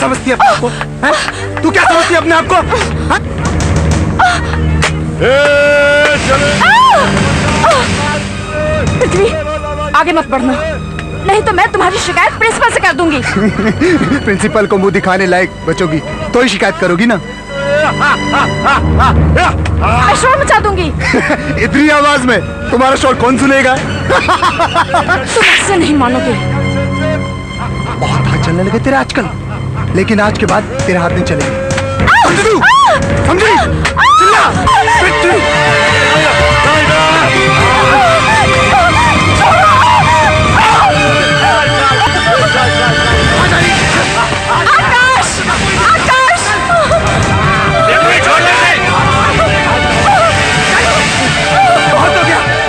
समझती है अपने आप को? तू क्या समझती है अपने आप को? पृथ्वी, आगे मत बढ़ना, नहीं तो मैं तुम्हारी शिकायत प्रिंसिपल से कर दूंगी। प्रिंसिपल को मुंह दिखाने लायक बचोगी तो ही शिकायत करोगी ना? मैं शोर मचा दूंगी। इतनी आवाज में तुम्हारा शोर कौन सुनेगा? तुम ऐसे नहीं मानोगे। बहुत हाथ चलने लगे तेरे आजकल, लेकिन आज के बाद तेरे हाथ नहीं चलेंगे। समझी? चिल्ला! आकाश! आकाश!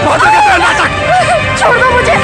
बहुत हो गया तेरा नाटक। छोड़ दो मुझे।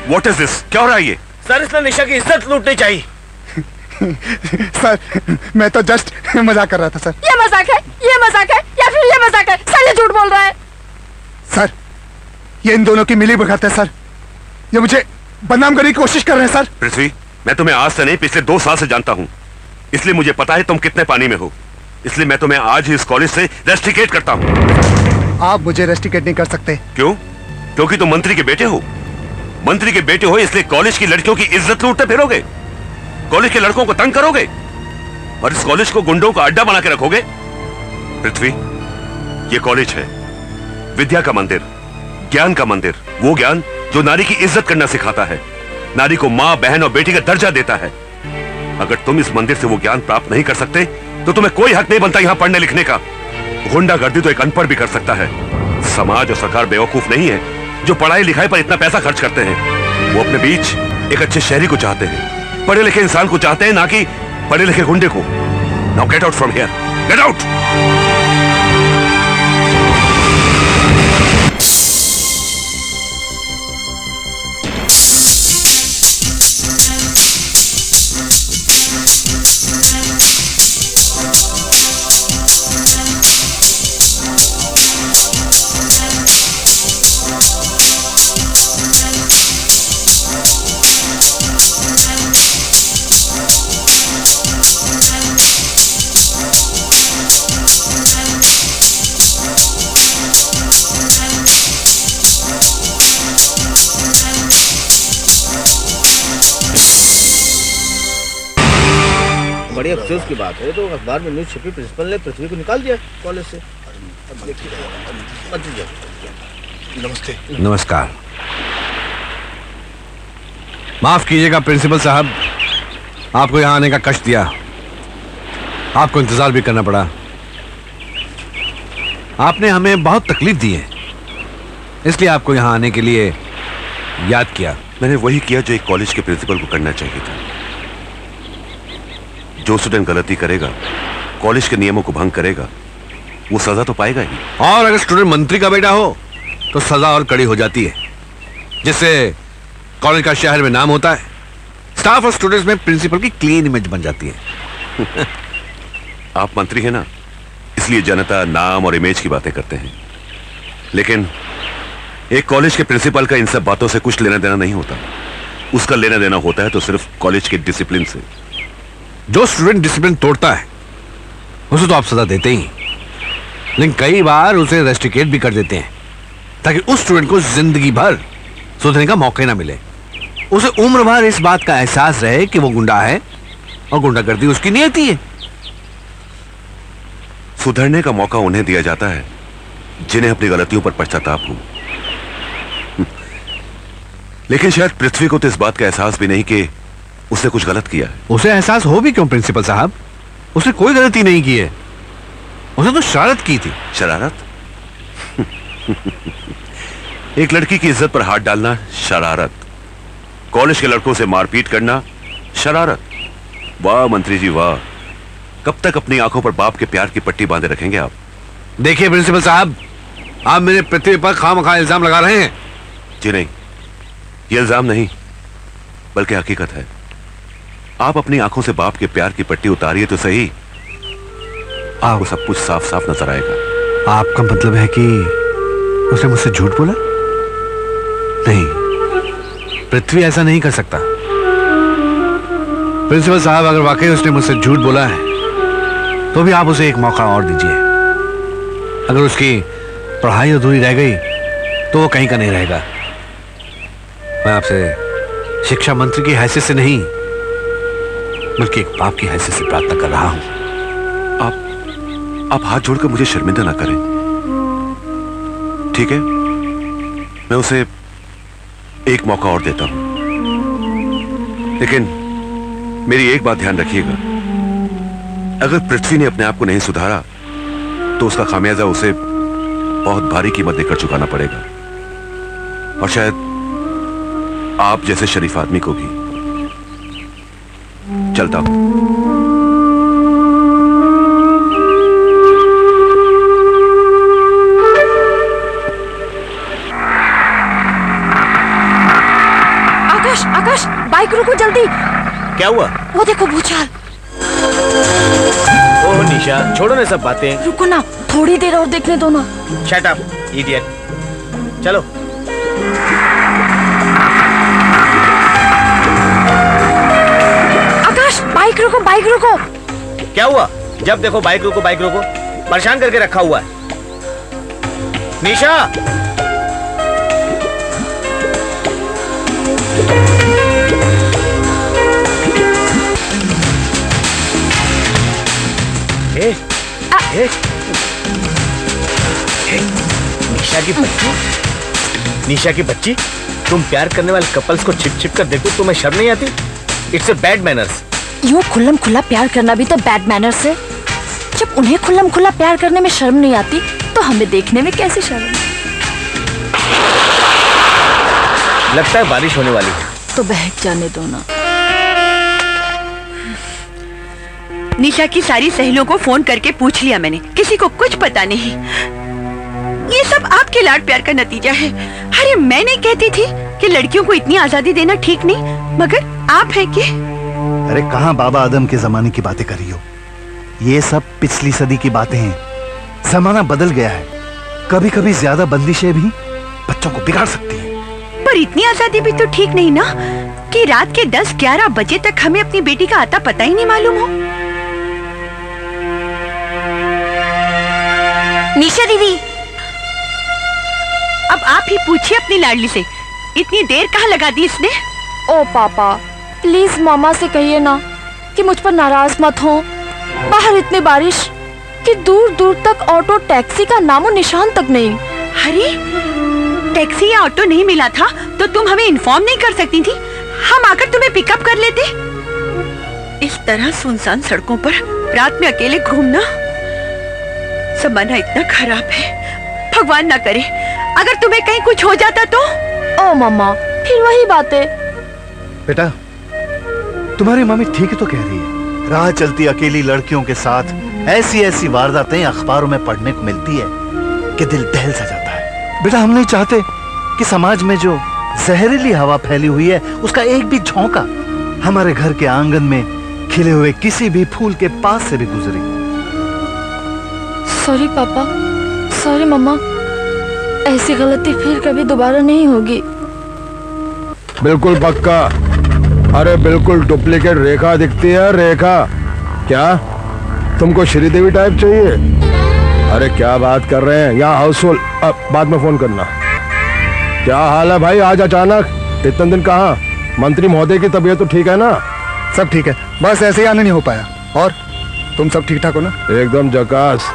What is this? क्या हो रहा है ये? सर, इसने निशा की इज्जत लूटनी चाहिए। सर, मैं तो जस्ट मजाक कर रहा था सर। ये मजाक है या फिर ये मजाक है? सर, ये झूठ बोल रहा है। सर, ये इन दोनों की मिली भगत है सर। ये मुझे बदनाम करने की कोशिश कर रहे हैं सर। पृथ्वी, मैं तुम्हें आज से नहीं पिछले 2 साल से जानता हूँ, इसलिए मुझे पता है तुम कितने पानी में हो। इसलिए मैं तुम्हें आज ही इस कॉलेज से रेस्टिकेट करता हूँ। आप मुझे रेस्टिकेट नहीं कर सकते। क्यों? क्योंकि तुम मंत्री के बेटे हो। मंत्री के बेटे हो इसलिए कॉलेज की लड़कियों की इज्जत लूटते फिरोगे, कॉलेज के लड़कों को तंग करोगे और इस कॉलेज को गुंडों का अड्डा बना के रखोगे। पृथ्वी, ये कॉलेज है विद्या का मंदिर, ज्ञान का मंदिर, वो ज्ञान जो नारी की इज्जत करना सिखाता है, नारी को मां, बहन और बेटी का दर्जा देता है। अगर तुम इस मंदिर से वो ज्ञान प्राप्त नहीं कर सकते तो तुम्हें कोई हक नहीं बनता यहां पढ़ने लिखने का। गुंडागर्दी तो एक अनपढ़ भी कर सकता है। समाज और सरकार बेवकूफ नहीं है जो पढ़ाई लिखाई पर इतना पैसा खर्च करते हैं। वो अपने बीच एक अच्छे शहरी को चाहते हैं, पढ़े लिखे इंसान को चाहते हैं, ना कि पढ़े लिखे गुंडे को। Now get out from here, get out. बड़ी अफसोस की बात है, तो अखबार में न्यूज छपी, प्रिंसिपल ने पृथ्वी को निकाल दिया कॉलेज से। नमस्ते। नमस्कार। माफ कीजिएगा प्रिंसिपल साहब, आपको यहां आने का कष्ट दिया, आपको इंतजार भी करना पड़ा। आपने हमें बहुत तकलीफ दी है, इसलिए आपको यहाँ आने के लिए याद किया। मैंने वही किया जो एक कॉलेज के प्रिंसिपल को करना चाहिए था। जो स्टूडेंट गलती करेगा, कॉलेज के नियमों को भंग करेगा, वो सजा तो पाएगा ही। और अगर स्टूडेंट मंत्री का बेटा हो तो सजा और कड़ी हो जाती है, जिससे कॉलेज का शहर में नाम होता है, स्टाफ और स्टूडेंट्स में प्रिंसिपल की क्लीन इमेज बन जाती है। आप मंत्री हैं ना, इसलिए जनता नाम और इमेज की बातें करते हैं, लेकिन एक कॉलेज के प्रिंसिपल का इन सब बातों से कुछ लेना देना नहीं होता। उसका लेना देना होता है तो सिर्फ कॉलेज के डिसिप्लिन से। जो स्टूडेंट डिसिप्लिन तोड़ता है उसे तो आप सजा देते ही, लेकिन कई बार उसे रेस्ट्रिकेट भी कर देते हैं ताकि उस स्टूडेंट को जिंदगी भर सुधरने का मौका ना मिले। उसे उम्र भर इस बात का एहसास रहे कि वो गुंडा है और गुंडागर्दी उसकी नियति है। सुधरने का मौका उन्हें दिया जाता है जिन्हें अपनी गलतियों पर पश्चाताप हो। लेकिन शायद पृथ्वी को तो इस बात का एहसास भी नहीं कि उसने कुछ गलत किया है। उसे एहसास हो भी क्यों प्रिंसिपल साहब? उसने कोई गलती नहीं की है, उसने तो शरारत की थी। शरारत? एक लड़की की इज्जत पर हाथ डालना शरारत, कॉलेज के लड़कों से मारपीट करना शरारत। वाह मंत्री जी वाह, कब तक अपनी आंखों पर बाप के प्यार की पट्टी बांधे रखेंगे आप? देखिए प्रिंसिपल साहब, आप मेरे पृथ्वी पर खामखा इल्जाम लगा रहे हैं। जी नहीं, ये इल्जाम नहीं बल्कि हकीकत है। आप अपनी आंखों से बाप के प्यार की पट्टी उतारिए तो सही, आपको सब कुछ साफ साफ नजर आएगा। आपका मतलब है कि उसने मुझसे झूठ बोला? नहीं, पृथ्वी ऐसा नहीं कर सकता। प्रिंसिपल साहब, अगर वाकई उसने मुझसे झूठ बोला है तो भी आप उसे एक मौका और दीजिए। अगर उसकी पढ़ाई अधूरी रह गई तो वो कहीं का नहीं रहेगा। मैं आपसे शिक्षा मंत्री की हैसियत से नहीं बल्कि एक बाप की हैसियत से प्रार्थना कर रहा हूं। आप हाथ जोड़कर मुझे शर्मिंदा ना करें, ठीक है? मैं उसे एक मौका और देता हूं, लेकिन मेरी एक बात ध्यान रखिएगा, अगर पृथ्वी ने अपने आप को नहीं सुधारा तो उसका खामियाजा उसे बहुत भारी कीमत देकर चुकाना पड़ेगा, और शायद आप जैसे शरीफ आदमी को भी। चलता हूं। आकाश, आकाश, बाइक रोको जल्दी। क्या हुआ? वो देखो भूचाल। ओह निशा, छोड़ो ना सब बातें। रुको ना, थोड़ी देर और देखने दो ना। Shut up idiot. चलो। आकाश, बाइक रोको, बाइक रोको। क्या हुआ? जब देखो बाइक रोको बाइक रोको, परेशान करके रखा हुआ है। निशा, निशा की बच्ची, निशा की बच्ची, तुम प्यार करने वाले कपल्स को छिप छिप कर देखो, तुम्हें शर्म नहीं आती? It's a bad manners. यूं खुल्लम खुल्ला प्यार करना भी तो बैड मैनर्स है। जब उन्हें खुल्लम खुल्ला प्यार करने में शर्म नहीं आती तो हमें देखने में कैसे शर्म? लगता है बारिश होने वाली है। तो बहक जाने दो ना। निशा की सारी सहेलियों को फोन करके पूछ लिया मैंने, किसी को कुछ पता नहीं। ये सब आपके लाड प्यार का नतीजा है। अरे मैं नहीं कहती थी कि लड़कियों को इतनी आजादी देना ठीक नहीं, मगर आप हैं कि? अरे कहाँ बाबा आदम के जमाने की बातें कर रही हो? ये सब पिछली सदी की बातें हैं। जमाना बदल गया है। कभी कभी ज्यादा बंदिशें भी बच्चों को बिगाड़ सकती हैं। पर इतनी आजादी भी तो ठीक नहीं ना कि रात के 10-11 बजे तक हमें अपनी बेटी का आता पता ही नहीं मालूम हो। निशा दीदी, अब आप ही पूछिए अपनी लाडली से, इतनी देर कहाँ लगा दी इसने? ओ पापा, प्लीज मामा से कहिए ना कि मुझ पर नाराज मत हो। बाहर इतनी बारिश कि दूर दूर तक ऑटो टैक्सी का नामो निशान तक नहीं। अरे टैक्सी या ऑटो नहीं मिला था तो तुम हमें इन्फॉर्म नहीं कर सकती थी? हम आकर तुम्हें पिकअप कर लेते। इस तरह सुनसान सड़कों पर रात में अकेले घूमना जमाना इतना खराब है, भगवान ना करे अगर तुम्हें कहीं कुछ हो जाता तो। ओ मम्मा, फिर वही बातें। बेटा, तुम्हारी मम्मी ठीक तो कह रही है। राह चलती अकेली लड़कियों के साथ ऐसी ऐसी वारदातें अखबारों में पढ़ने को मिलती है कि दिल दहल सा जाता है। बेटा, हम नहीं चाहते कि समाज में जो जहरीली हवा फैली हुई है उसका एक भी झोंका हमारे घर के आंगन में खिले हुए किसी भी फूल के पास से भी गुजरे। सॉरी पापा, सॉरी मम्मा, ऐसी गलती फिर कभी दोबारा नहीं होगी। बिल्कुल पक्का। अरे बिल्कुल डुप्लीकेट रेखा दिखती है। रेखा क्या तुमको श्रीदेवी टाइप चाहिए? अरे क्या बात कर रहे हैं, यहाँ हाउसफुल। अब बाद में फोन करना। क्या हाल है भाई, आज अचानक? इतने दिन कहाँ? मंत्री महोदय की तबीयत तो ठीक है ना? सब ठीक है, बस ऐसे ही आने नहीं हो पाया। और तुम सब ठीक ठाक हो ना? एकदम झकास।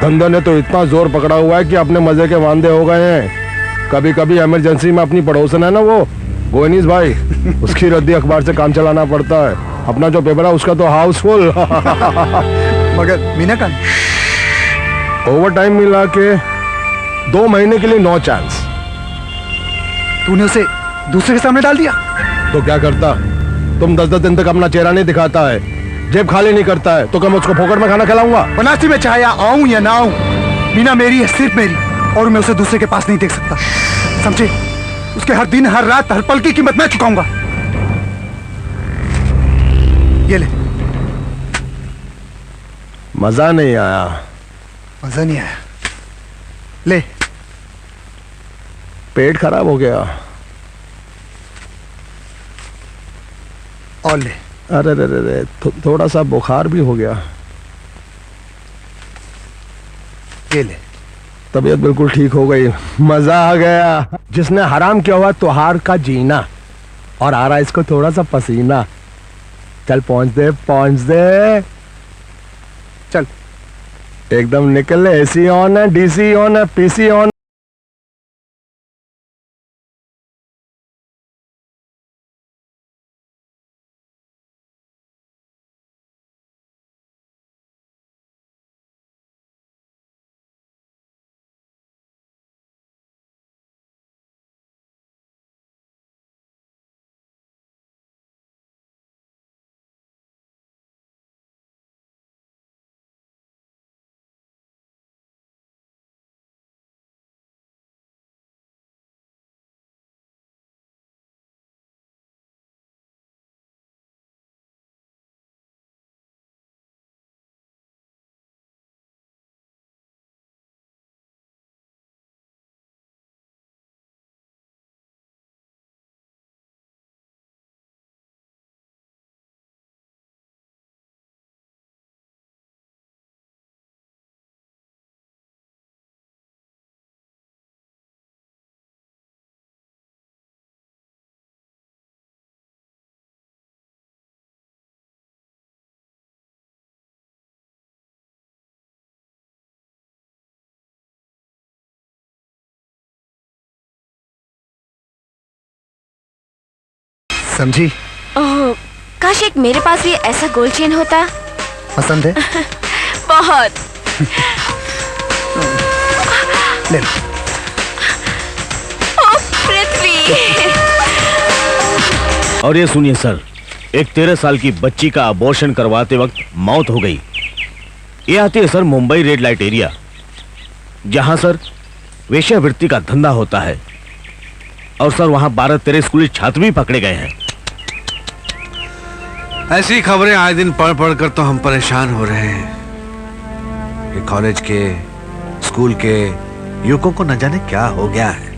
धंधा ने तो इतना जोर पकड़ा हुआ है कि अपने मजे के वांदे हो गए हैं। कभी कभी इमरजेंसी में अपनी पड़ोसन है ना वो गोयनीस भाई, उसकी रद्दी अखबार से काम चलाना पड़ता है। अपना जो पेपर है उसका तो हाउसफुल। मगर मीना का ओवर टाइम मिला के 2 महीने के लिए नो चांस। तूने उसे दूसरे के सामने डाल दिया? तो क्या करता? तुम 10-10 दिन तक अपना चेहरा नहीं दिखाता है, जेब खाली नहीं करता है, तो क्या मैं उसको फोकट में खाना खिलाऊंगा? बनारसी में चाहे आऊं या ना आऊं, मीना मेरी है, सिर्फ मेरी, और मैं उसे दूसरे के पास नहीं देख सकता, समझे? उसके हर दिन, हर रात, हर पल की कीमत मैं चुकाऊंगा। ये ले। मजा नहीं आया। मजा नहीं आया? ले। पेट खराब हो गया। और ले। अरे रे रे रे, थोड़ा सा बुखार भी हो गया। ये ले। तबीयत बिल्कुल ठीक हो गई। मजा आ गया। जिसने हराम किया हुआ त्योहार का जीना, और आ रहा इसको थोड़ा सा पसीना। चल पहुंच दे, पहुंच दे। चल। एकदम निकल। एसी ऑन है, डीसी ऑन है, पीसी ऑन। समझी? ओह, काश एक मेरे पास भी ऐसा गोल्ड चेन होता। पसंद है? बहुत। ले लो। ओह, पृथ्वी। और ये सुनिए सर, एक 13 साल की बच्ची का अबॉर्शन करवाते वक्त मौत हो गई। ये आती है sir Mumbai red light area, जहां सर वेश्यावृत्ति का धंधा होता है। और सर वहां 12-13 स्कूली छात्र भी पकड़े गए हैं। ऐसी खबरें आए दिन पढ़ पढ़ कर तो हम परेशान हो रहे हैं कि कॉलेज के, स्कूल के युवकों को न जाने क्या हो गया है।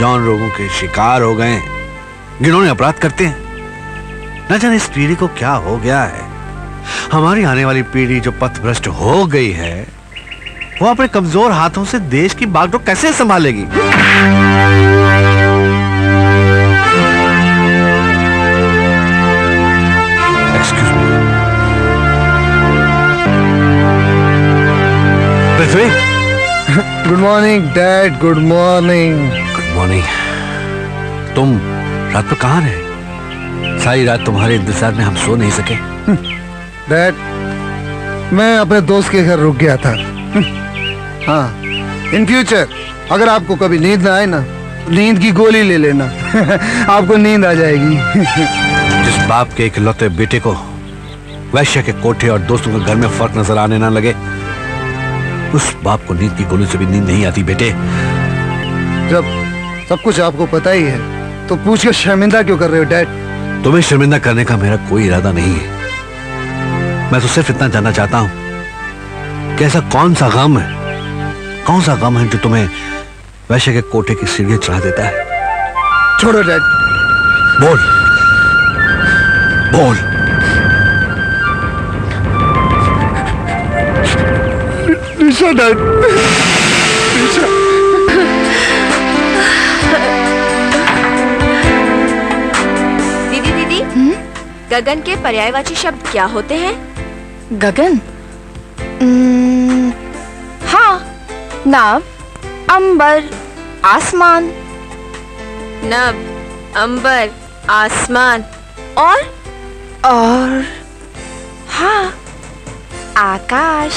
यौन रोगों के शिकार हो गए, घिनौने अपराध करते हैं। न जाने इस पीढ़ी को क्या हो गया है। हमारी आने वाली पीढ़ी जो पथभ्रष्ट हो गई है, वो अपने कमजोर हाथों से देश की बागडोर कैसे संभालेगी? Excuse me. Prithvi. Good morning dad, good morning. Good morning. तुम रात को कहाँ रहे? सारी रात तुम्हारे इंतजार में हम सो नहीं सके। डैड, मैं अपने दोस्त के घर रुक गया था। हाँ, इन फ्यूचर अगर आपको कभी नींद ना आए ना, नींद की गोली ले लेना। आपको नींद आ जाएगी। जिस बाप के इकलौते बेटे को वैश्य के कोठे और दोस्तों के घर में फर्क नजर आने ना लगे, उस बाप को नींद की गोली से भी नींद नहीं आती बेटे। जब सब कुछ आपको पता ही है तो पूछ के शर्मिंदा क्यों कर रहे हो डैड? तुम्हें शर्मिंदा करने का मेरा कोई इरादा नहीं है। मैं तो सिर्फ इतना जानना चाहता हूं कि ऐसा कौन सा गम है जो तुम्हें वैश्य के कोठे की सीढ़ियां चढ़ा देता है? छोड़ो डैड। बोल बोल। निशा डैड, निशा। दीदी गगन के पर्यायवाची शब्द क्या होते हैं? गगन? हाँ, नभ, अंबर, आसमान। नभ, अंबर, आसमान और हाँ, आकाश।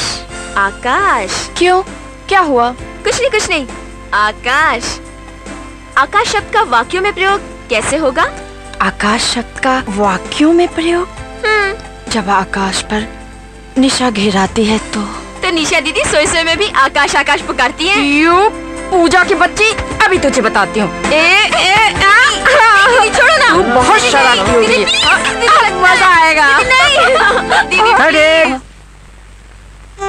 आकाश? क्यों, क्या हुआ? कुछ नहीं। आकाश। आकाश शब्द का वाक्यों में प्रयोग कैसे होगा? आकाश शब्द का वाक्यों में प्रयोग? जब आकाश पर निशा घेराती है तो निशा दीदी सोए में भी आकाश आकाश पुकारती है। यू पूजा की बच्ची, अभी तुझे बताती हूँ। छोड़ो ना, बहुत शरारती होगी। मजा आएगा। अरे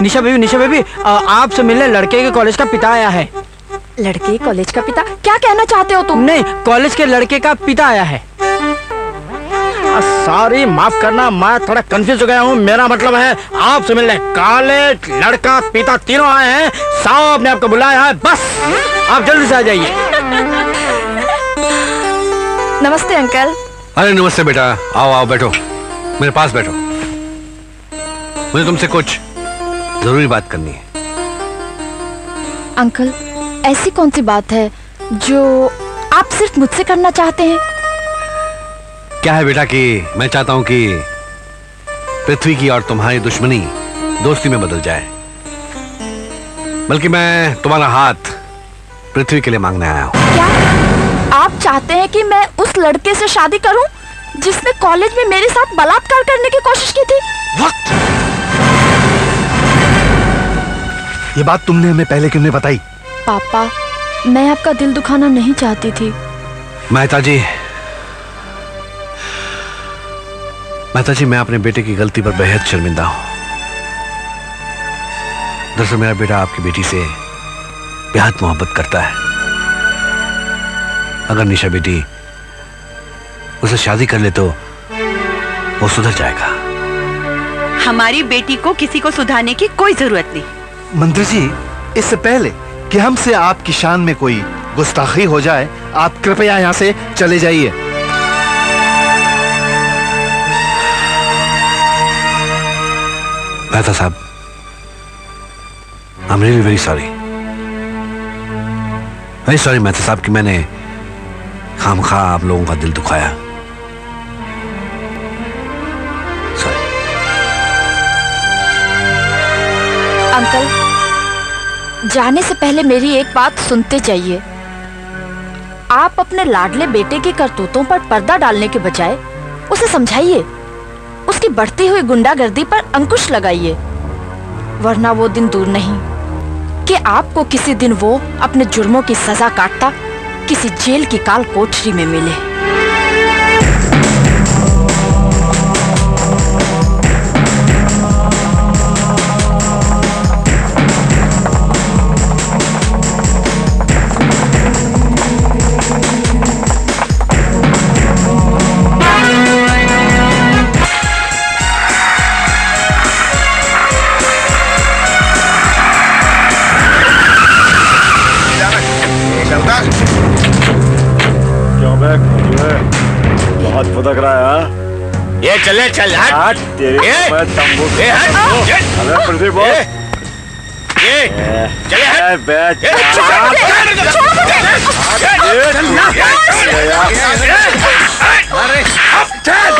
निशा बेबी, आपसे मिलने लड़के के कॉलेज का पिता आया है। लड़के कॉलेज का पिता? क्या कहना चाहते हो तुम? नहीं, कॉलेज के लड़के का पिता आया है। सॉरी, माफ करना, मैं थोड़ा कंफ्यूज हो गया हूँ। मेरा मतलब है आपसे मिलने कॉलेज, लड़का, पिता तीनों आए हैं। साहब ने आपको बुलाया है, बस आप जल्दी से आ जाइए। नमस्ते अंकल। अरे नमस्ते बेटा, आओ बैठो, मेरे पास बैठो। मुझे तुमसे कुछ जरूरी बात करनी है। अंकल, ऐसी कौन सी बात है जो आप सिर्फ मुझसे करना चाहते हैं? क्या है बेटा कि मैं चाहता हूं कि पृथ्वी की और तुम्हारी दुश्मनी दोस्ती में बदल जाए। बल्कि मैं तुम्हारा हाथ पृथ्वी के लिए मांगने आया हूं। क्या आप चाहते हैं कि मैं उस लड़के से शादी करूं जिसने कॉलेज में मेरे साथ बलात्कार करने की कोशिश की थी? ये बात तुमने हमें पहले क्यों नहीं बताई? पापा, मैं आपका दिल दुखाना नहीं चाहती थी। मेहता जी, मैं अपने बेटे की गलती पर बेहद शर्मिंदा हूं। दरअसल मेरा बेटा आपकी बेटी से बेहद मोहब्बत करता है। अगर निशा बेटी उसे शादी कर ले तो वो सुधर जाएगा। हमारी बेटी को किसी को सुधारने की कोई जरूरत नहीं। मंत्री जी, इससे पहले कि हमसे आपकी शान में कोई गुस्ताखी हो जाए, आप कृपया यहाँ से चले जाइए। मेहता साहब, I am really very sorry Mehta साहब कि मैंने खामखा आप लोगों का दिल दुखाया। सॉरी। अंकल, जाने से पहले मेरी एक बात सुनते जाइए। आप अपने लाडले बेटे के करतूतों पर पर्दा डालने के बजाय उसे समझाइए, उसकी बढ़ती हुई गुंडागर्दी पर अंकुश लगाइए, वरना वो दिन दूर नहीं कि आपको किसी दिन वो अपने जुर्मों की सजा काटता किसी जेल की काल कोठरी में मिले। बहुत फुदक रहा है। ये चले चल हट। तेरी मैं तंबू ये हट। अबे प्रदीप बोल। ये चले हट। चल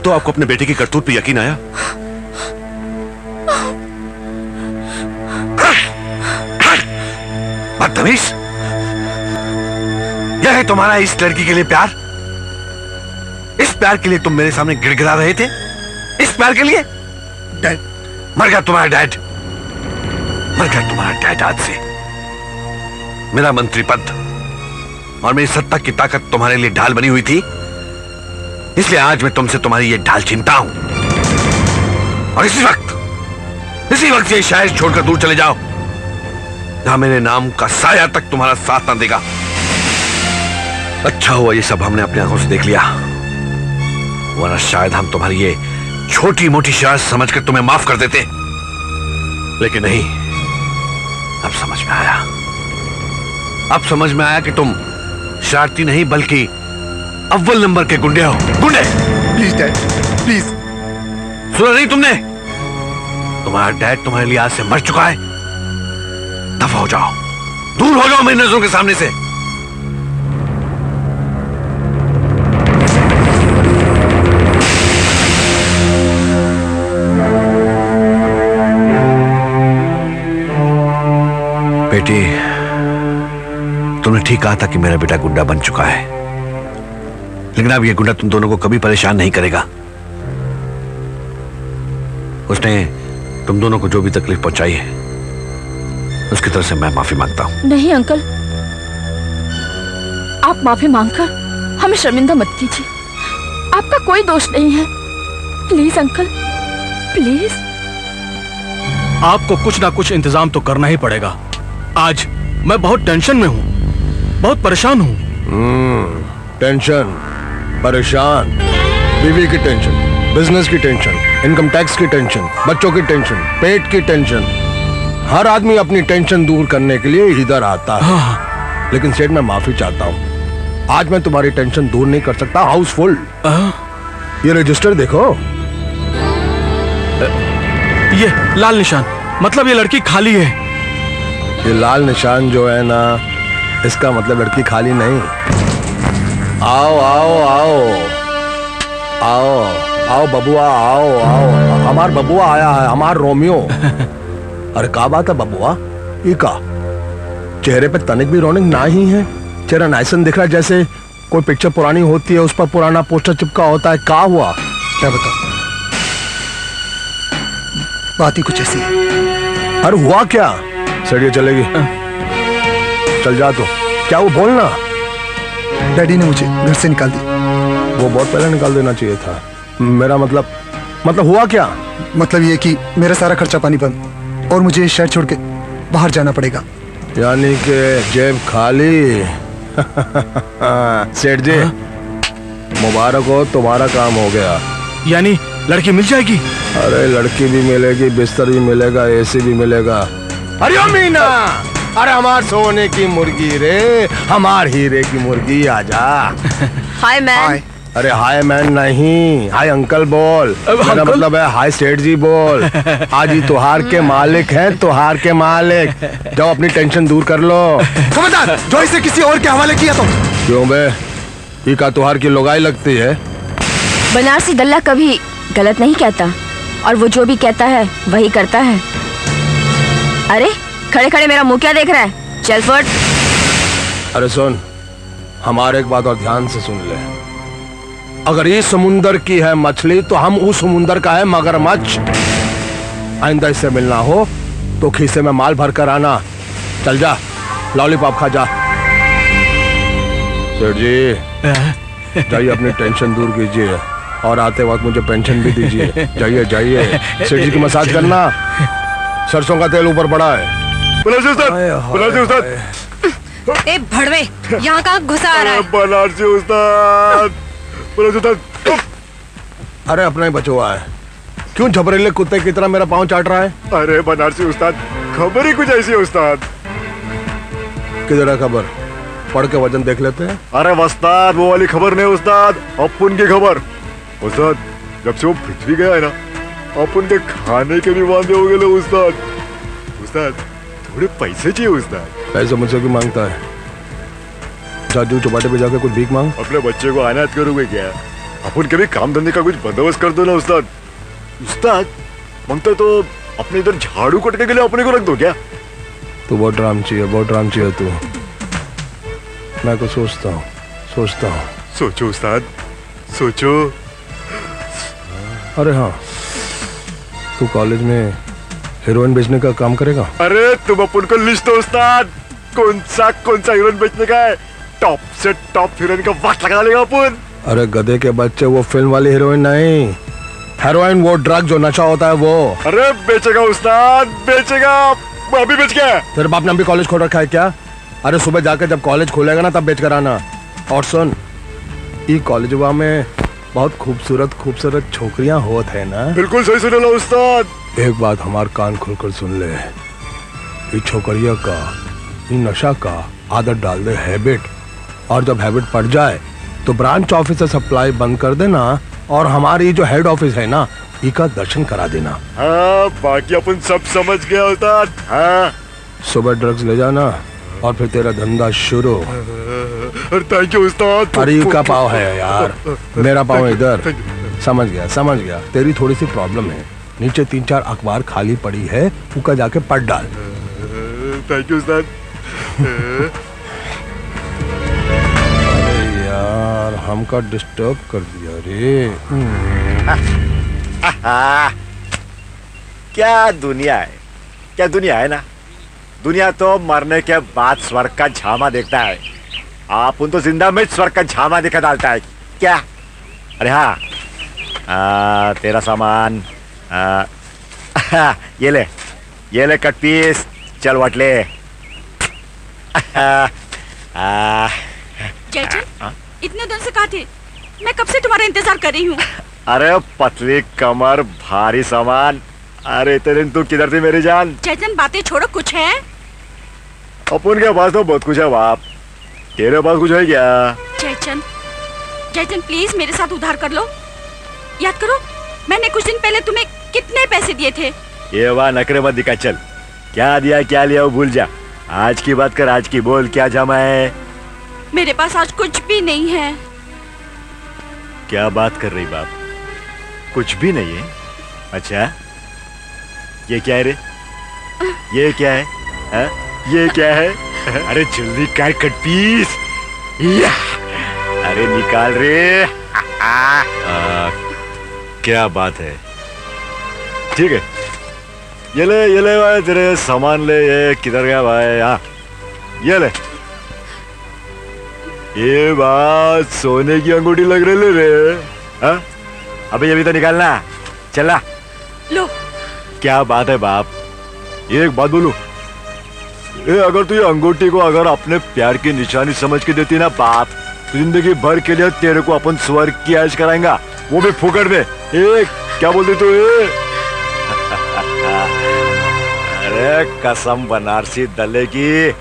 तो आपको अपने बेटे की करतूत पे यकीन आया? बदतमीज, यह है तुम्हारा इस लड़की के लिए प्यार? इस प्यार के लिए तुम मेरे सामने गिड़गिड़ा रहे थे? इस प्यार के लिए? डैड, मर गया तुम्हारा डैड, मर गया तुम्हारा डैड आज से। मेरा मंत्री पद और मेरी सत्ता की ताकत तुम्हारे लिए ढाल बनी हुई थी, इसलिए आज मैं तुमसे तुम्हारी ये ढाल छीनता हूं। और इसी वक्त ये शहर छोड़कर दूर चले जाओ, जहां मेरे नाम का साया तक तुम्हारा साथ ना देगा। अच्छा हुआ ये सब हमने अपनी आंखों से देख लिया, वरना शायद हम तुम्हारी ये छोटी मोटी शरारत समझकर तुम्हें माफ कर देते, लेकिन नहीं। अब समझ में आया, अब समझ में आया कि तुम शरारती नहीं बल्कि अव्वल नंबर के गुंडे हो। गुंडे! Please dad, please. सुना नहीं तुमने? तुम्हारा डैड तुम्हारे लिए आज से मर चुका है। दफा हो जाओ, दूर हो जाओ मेरी नजरों के सामने से। बेटी, तुमने ठीक कहा था कि मेरा बेटा गुंडा बन चुका है, लेकिन अब यह गुंडा तुम दोनों को कभी परेशान नहीं करेगा। उसने तुम दोनों को जो भी तकलीफ पहुंचाई है, उसकी तरफ से मैं माफी मांगता हूं। नहीं अंकल, आप माफी मांगकर हमें शर्मिंदा मत कीजिए। आपका कोई दोष नहीं है। Please uncle, please. आपको कुछ ना कुछ इंतजाम तो करना ही पड़ेगा। आज मैं बहुत टेंशन में हूँ, बहुत परेशान हूँ। टेंशन, परेशान, बीवी की टेंशन, बिजनेस की टेंशन, इनकम टैक्स की टेंशन, बच्चों की टेंशन, पेट की टेंशन। हर आदमी अपनी टेंशन दूर करने के लिए इधर आता है। हाँ। लेकिन सेठ, मैं माफी चाहता हूँ, आज मैं तुम्हारी टेंशन दूर नहीं कर सकता। हाउसफुल। ये रजिस्टर देखो, ये लाल निशान, मतलब ये लड़की खाली है। ये लाल निशान जो है ना, इसका मतलब लड़की खाली नहीं। आओ आओ आओ आओ आओ बबुआ, आओ आओ, हमार बबुआ आया है, हमार रोमियो। अरे क्या बात है बबुआ, ये का चेहरे पे तनिक भी रौनक ना ही है। चेहरा नाइसन दिख रहा है, जैसे कोई पिक्चर पुरानी होती है, उस पर पुराना पोस्टर चिपका होता है। क्या हुआ? क्या बताओ, बात ही कुछ ऐसी है। अरे हुआ क्या? सड़िए चलेगी, चल जा। तो क्या वो बोलना? डैडी ने मुझे घर से निकाल दी। वो बहुत पहले निकाल देना चाहिए था। मेरा मतलब हुआ क्या? मतलब ये कि मेरा सारा खर्चा पानी बंद और मुझे शहर छोड़ के बाहर जाना पड़ेगा। यानी कि जेब खाली। सेठ जी, मुबारक हो, तुम्हारा काम हो गया। यानी लड़की मिल जाएगी? अरे लड़की भी मिलेगी, बिस्तर भी मिलेगा, एसी भी मिलेगा। अरे ओ मीना, अरे हमार सोने की मुर्गी रे, हमार हीरे की मुर्गी, आजा। हाय मैन। अरे हाय मैन नहीं, हाय अंकल बोल। मेरा मतलब है हाय सेठ जी बोल। आज ही त्योहार के मालिक हैं, त्योहार के मालिक। जाओ अपनी टेंशन दूर कर लो। खबरदार, जो इसे किसी और के हवाले किया तो। क्यों बे, ये का त्योहार की लुगाई लगती है? बनारसी दल्ला कभी गलत नहीं कहता, और वो जो भी कहता है वही करता है। अरे खड़े खड़े मेरा मुंह क्या देख रहा है? चल फट। अरे सुन, हमारे एक बात और ध्यान से सुन ले। अगर ये समुंदर की है मछली, तो हम उस समुंदर का है मगरमच्छ। आइंदा इससे मिलना हो तो खीसे में माल भर कर आना। चल जा, लॉलीपॉप खा जा। सेठ जी, जाइए अपनी टेंशन दूर कीजिए, और आते वक्त मुझे पेंशन भी दीजिए। जाइए जाइए, सेठ जी की मसाज करना। सरसों का तेल ऊपर पड़ा है। बनारसी उस्ताद, ए भड़वे, यहाँ कहाँ घुसा आ रहा है? बनारसी उस्ताद, बनारसी उस्ताद। अरे अपना ही बचा हुआ है, क्यों झबरेले कुत्ते की तरह मेरा पाँव चाट रहा है? अरे बनारसी उस्ताद, खबर ही कुछ ऐसी है उस्ताद। किधर है खबर? पढ़ के वजन देख लेते हैं। अरे उस्ताद, वो वाली खबर नहीं उस्ताद, अपुन की खबर। उस्ताद, जब से वो पृथ्वी गया है ना, अपुन के खाने के भी वादे हो गए उस्ताद। उस्ताद, थोड़े पैसे चाहिए उस्ताद। पैसे मुझसे क्यों मांगता है? जाजू चौपाटी पे जाके कुछ भीख मांग। अपने बच्चे को अनाथ करोगे क्या? अपन के भी काम धंधे का कुछ बंदोबस्त कर दो ना उस्ताद। उस्ताद मांगता तो अपने इधर झाड़ू कटने के लिए अपने को रख दो क्या? तू बहुत रामची है तू। मैं कुछ सोचता हूँ। सोचो उस्ताद, सोचो। अरे हाँ, तू कॉलेज में हीरोइन बेचने का काम करेगा? अरे तुम अपन को लिस्ट दो उस्ताद, कौन सा हीरोइन बेचने का है। टॉप से टॉप हीरोइन का वक्त लगा लेगा अपन। अरे गधे के बच्चे, वो फिल्म वाली हीरोइन नहीं, हेरोइन वो ड्रग जो नशा होता है वो। अरे बेचेगा उस्ताद, बेचेगा। अभी बेच गया। तेरे बाप ने अभी कॉलेज खोल रखा है क्या? अरे सुबह जाकर जब कॉलेज खोलेगा ना तब बेच कर आना। और सुन, ये कॉलेजवा में बहुत खूबसूरत छोकरियां होत है ना? बिल्कुल सही सुन लो उस्ताद। एक बात हमार कान खोलकर सुन ले, ये छोकरिया का, ये नशा का आदत डाल दे हैबिट, और जब हैबिट पड़ जाए तो ब्रांच ऑफिस से सप्लाई बंद कर देना और हमारी जो हेड ऑफिस है ना, इसका दर्शन करा देना। हाँ, बाकी अपन सब समझ गया उस्ताद। हाँ, सुबह ड्रग्स ले जाना और फिर तेरा धंधा शुरू। थैंक यू उस्ताद। अरे का पाव है यार, मेरा पाव इधर। समझ गया। तेरी थोड़ी सी प्रॉब्लम है, नीचे 3-4 अखबार खाली पड़ी है, उका जाके पढ़ डाल। थैंक यू उस्ताद। अरे यार, हमका डिस्टर्ब कर दिया रे। क्या दुनिया है ना। दुनिया तो मरने के बाद स्वर्ग का झामा देखता है, आप उन तो जिंदा में स्वर्ग का झामा दिखा डालता है क्या? अरे हाँ, तेरा सामान ये ले कट पीस, चल वट ले। जयचंद, इतने दिन से कहाँ थे? मैं कब से तुम्हारा इंतजार कर रही हूँ। अरे पतली कमर, भारी सामान। अरे इतने दिन तू किधर थी मेरी जान? जयचंद, बातें छोड़ो, कुछ है? अपन के पास तो बहुत कुछ है बाप, तेरे पास कुछ है क्या? जयचंद प्लीज मेरे साथ उधार कर लो। याद करो, मैंने कुछ दिन पहले तुम्हें कितने पैसे दिए थे। ये वाह, नखरे मत दिखा। चल, क्या दिया क्या लिया वो भूल जा। आज की बात कर, आज की बोल, क्या जमा है? मेरे पास आज कुछ भी नहीं है। क्या बात कर रही बाप, कुछ भी नहीं है? अच्छा, ये क्या है रे? ये क्या है? हा? ये क्या है? अरे जल्दी कर कट पीस। अरे निकाल रे। क्या बात है? ठीक है, ये ले भाई, तेरे सामान ले। ये किधर गया भाई? हाँ, ये ले। ये बात सोने की अंगूठी लग रही रे। हाँ, अबे ये भी तो निकालना। चला लो। क्या बात है बाप, ये एक बात बोलूं, अगर तू ये अंगूठी को अगर अपने प्यार की निशानी समझ के देती ना बाप, तो जिंदगी भर के लिए तेरे को अपन स्वर्ग की ऐश कराएंगा, वो भी फुकट में। क्या बोलती तू? अरे कसम बनारसी दले की,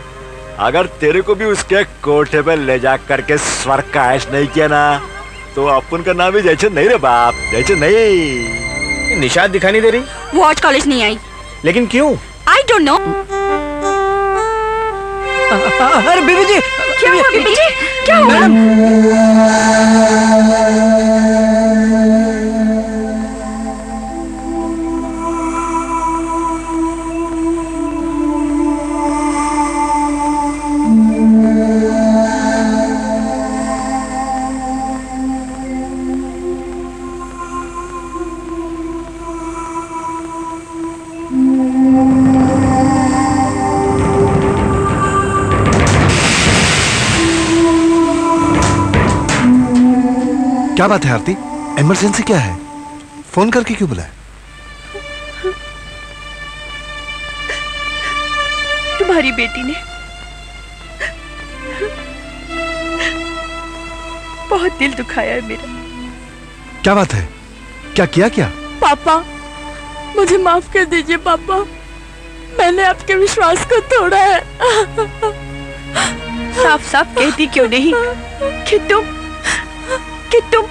अगर तेरे को भी उसके कोठे पे ले जा करके स्वर्ग का ऐश नहीं किया ना, तो अपन का नाम ही जयचंद नहीं रे बाप, जयचंद नहीं। निशाद दिखाई नहीं दे रही? वो आज कॉलेज नहीं आई। लेकिन क्यों? I don't know. अरे बीबी जी, क्या हुआ बीबी जी? क्या हुआ? क्या बात है आरती? इमरजेंसी क्या है? फोन करके क्यों बुलाया? तुम्हारी बेटी ने बहुत दिल दुखाया है मेरा। क्या बात है? क्या किया क्या? पापा, मुझे माफ कर दीजिए पापा, मैंने आपके विश्वास को तोड़ा है। साफ साफ कहती क्यों नहीं कि तुम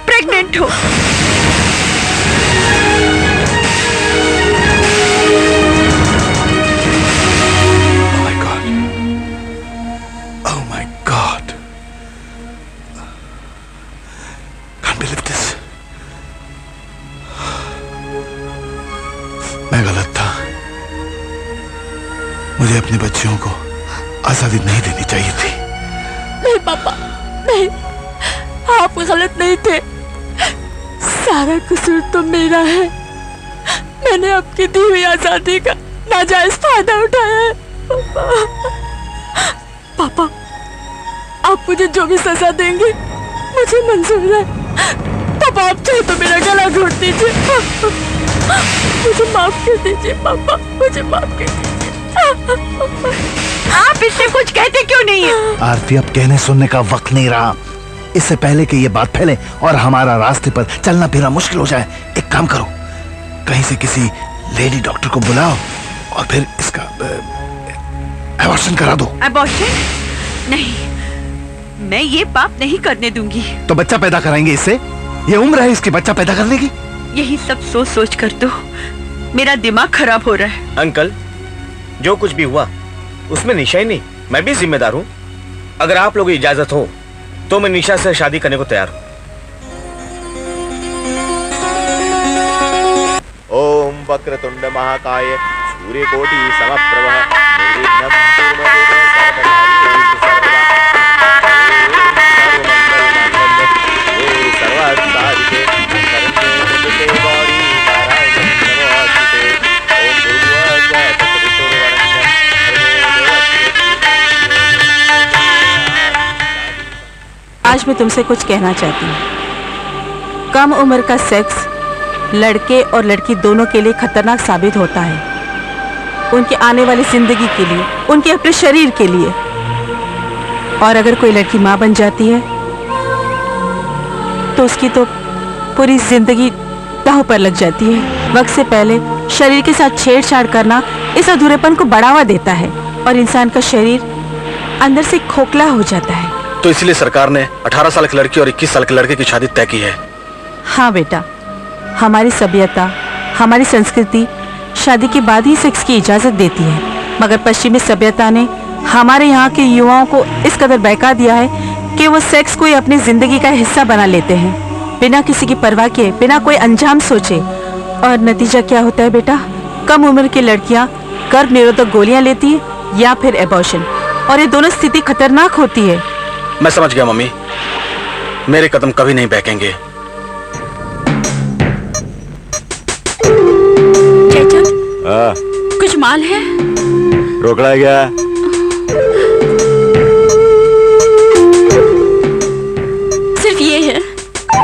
प्रेग्नेंट हो? Oh my God. Can't believe this. मुझे अपने बच्चियों को आजादी नहीं देनी चाहिए थी। नहीं पापा, नहीं, आप गलत नहीं थे। सारा कसूर तो मेरा है। मैंने आपकी दी हुई आजादी का नाजायज फायदा उठाया है। पापा, आप मुझे जो भी सजा देंगे मुझे मंजूर है। पापा, आप चाहे तो मेरा गला घोट दीजिए। मुझे माफ कर दीजिए पापा, मुझे माफ कर दीजिए। आप इससे कुछ कहते क्यों नहीं है? आरती, अब कहने सुनने का वक्त नहीं रहा। इससे पहले कि ये बात फैले और हमारा रास्ते पर चलना फिरना मुश्किल हो जाए, एक काम करो, कहीं से किसी लेडी डॉक्टर को बुलाओ और फिर इसका अबॉर्शन करा दो। अबॉर्शन? नहीं, मैं ये पाप नहीं करने दूंगी। तो बच्चा पैदा कराएंगे इससे? ये उम्र है इसकी बच्चा पैदा करने की। यही सब सोच सोच कर तो मेरा दिमाग खराब हो रहा है। अंकल, जो कुछ भी हुआ उसमें निशा ही नहीं, मैं भी जिम्मेदार हूँ। अगर आप लोगों की इजाजत हो तो मैं निशा से शादी करने को तैयार हूँ। ओम वक्रतुंड महाकाय सूर्यकोटि समप्रभ निर्विघ्नं कुरु मे देव सर्वकार्येषु सर्वदा। ओम सर्वसाधिके शरण्ये त्र्यंबके गौरी नारायणी नमोस्तुते। ओम भूर्भुवः तत्सवितुर्वरेण्यं आज मैं तुमसे कुछ कहना चाहती हूँ। कम उम्र का सेक्स लड़के और लड़की दोनों के लिए खतरनाक साबित होता है, उनके आने वाली जिंदगी के लिए, उनके अपने शरीर के लिए। और अगर कोई लड़की माँ बन जाती है तो उसकी तो पूरी जिंदगी दांव पर लग जाती है। वक्त से पहले शरीर के साथ छेड़छाड़ करना इस अधूरेपन को बढ़ावा देता है और इंसान का शरीर अंदर से खोखला हो जाता है। तो इसलिए सरकार ने 18 साल की लड़की और 21 साल के लड़के की शादी तय की है। हाँ बेटा, हमारी सभ्यता, हमारी संस्कृति शादी के बाद ही सेक्स की इजाजत देती है, मगर पश्चिमी सभ्यता ने हमारे यहाँ के युवाओं को इस कदर बहका दिया है कि वो सेक्स को ही अपनी जिंदगी का हिस्सा बना लेते हैं, बिना किसी की परवाह किए, बिना कोई अंजाम सोचे। और नतीजा क्या होता है बेटा? कम उम्र की लड़कियाँ गर्भ निरोधक गोलियाँ लेती है या फिर एबॉर्शन, और ये दोनों स्थिति खतरनाक होती है। मैं समझ गया मम्मी, मेरे कदम कभी नहीं बहकेंगे। कुछ माल है? रोकड़ा है क्या? सिर्फ ये है।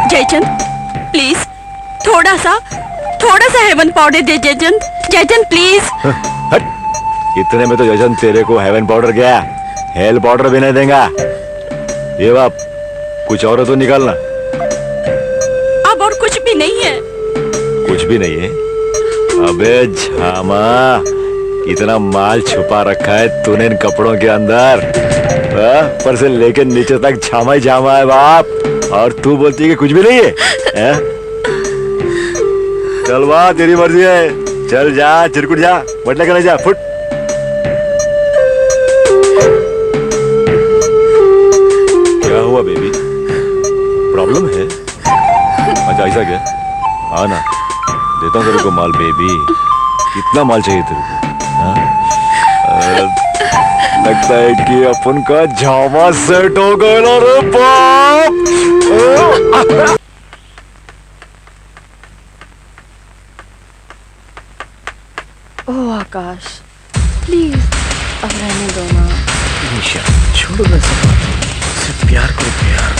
जयचंद, प्लीज थोड़ा सा हेवन पाउडर दे। जयचंद प्लीज। हट, इतने में तो जयचंद तेरे को हेवन पाउडर क्या, हेल पाउडर भी नहीं देगा। ये बाप, कुछ और तो निकालना। अब और कुछ भी नहीं है। कुछ भी नहीं है? अबे झामा, इतना माल छुपा रखा है तूने इन कपड़ों के अंदर, पर से लेके नीचे तक झामा ही झामा है बाप, और तू बोलती है कि कुछ भी नहीं है? चल वाह, तेरी मर्जी है, चल जा, चिरकुट जा, बटले करने जा, फुट। क्या हुआ बेबी, प्रॉब्लम है? अच्छा ऐसा क्या? हाँ ना, देता हूँ तेरे को माल बेबी। कितना माल चाहिए तेरे को? लगता है कि अपन का झामा सेट हो गया ना रे बाप। ओह आकाश, प्लीज अब रहने दो ना। निशा, छोड़ो ना सब बातें, सिर्फ प्यार को प्यार।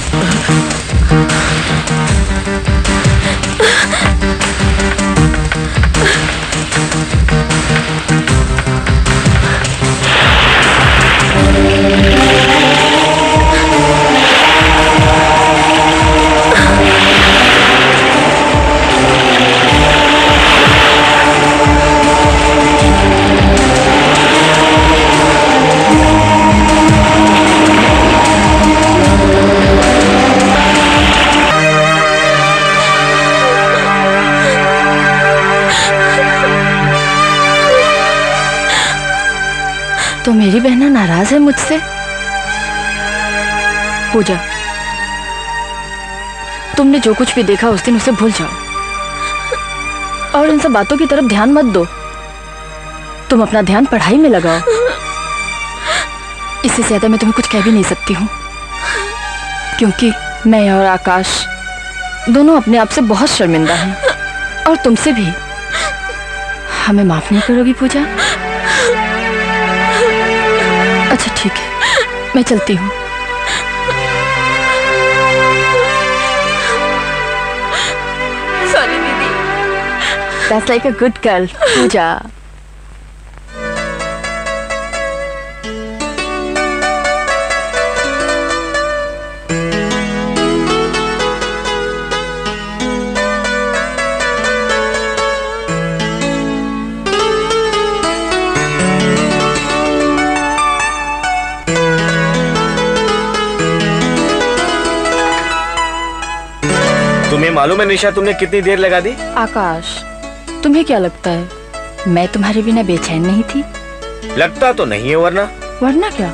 तो मेरी बहना नाराज है मुझसे? पूजा, तुमने जो कुछ भी देखा उस दिन उसे भूल जाओ और इन सब बातों की तरफ ध्यान मत दो। तुम अपना ध्यान पढ़ाई में लगाओ। इससे ज्यादा मैं तुम्हें कुछ कह भी नहीं सकती हूँ, क्योंकि मैं और आकाश दोनों अपने आप से बहुत शर्मिंदा हैं, और तुमसे भी। हमें माफ नहीं करोगी पूजा? अच्छा ठीक है, मैं चलती हूँ। सॉरी दीदी। That's like a good girl, पूजा। तुम्हें मालूम है निशा, तुमने कितनी देर लगा दी? आकाश, तुम्हें क्या लगता है मैं तुम्हारे बिना बेचैन नहीं थी? लगता तो नहीं है, वरना? वरना क्या?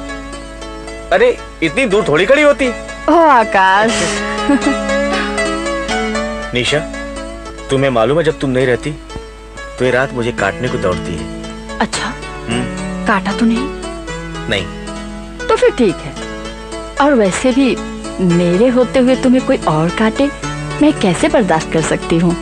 अरे इतनी दूर थोड़ी खड़ी होती। ओ आकाश। निशा, तुम्हें मालूम है जब तुम नहीं रहती तो ये रात मुझे काटने को दौड़ती है। अच्छा, काटा तो नहीं? नहीं। तो फिर ठीक है। और वैसे भी मेरे होते हुए तुम्हें कोई और काटे, मैं कैसे बर्दाश्त कर सकती हूँ?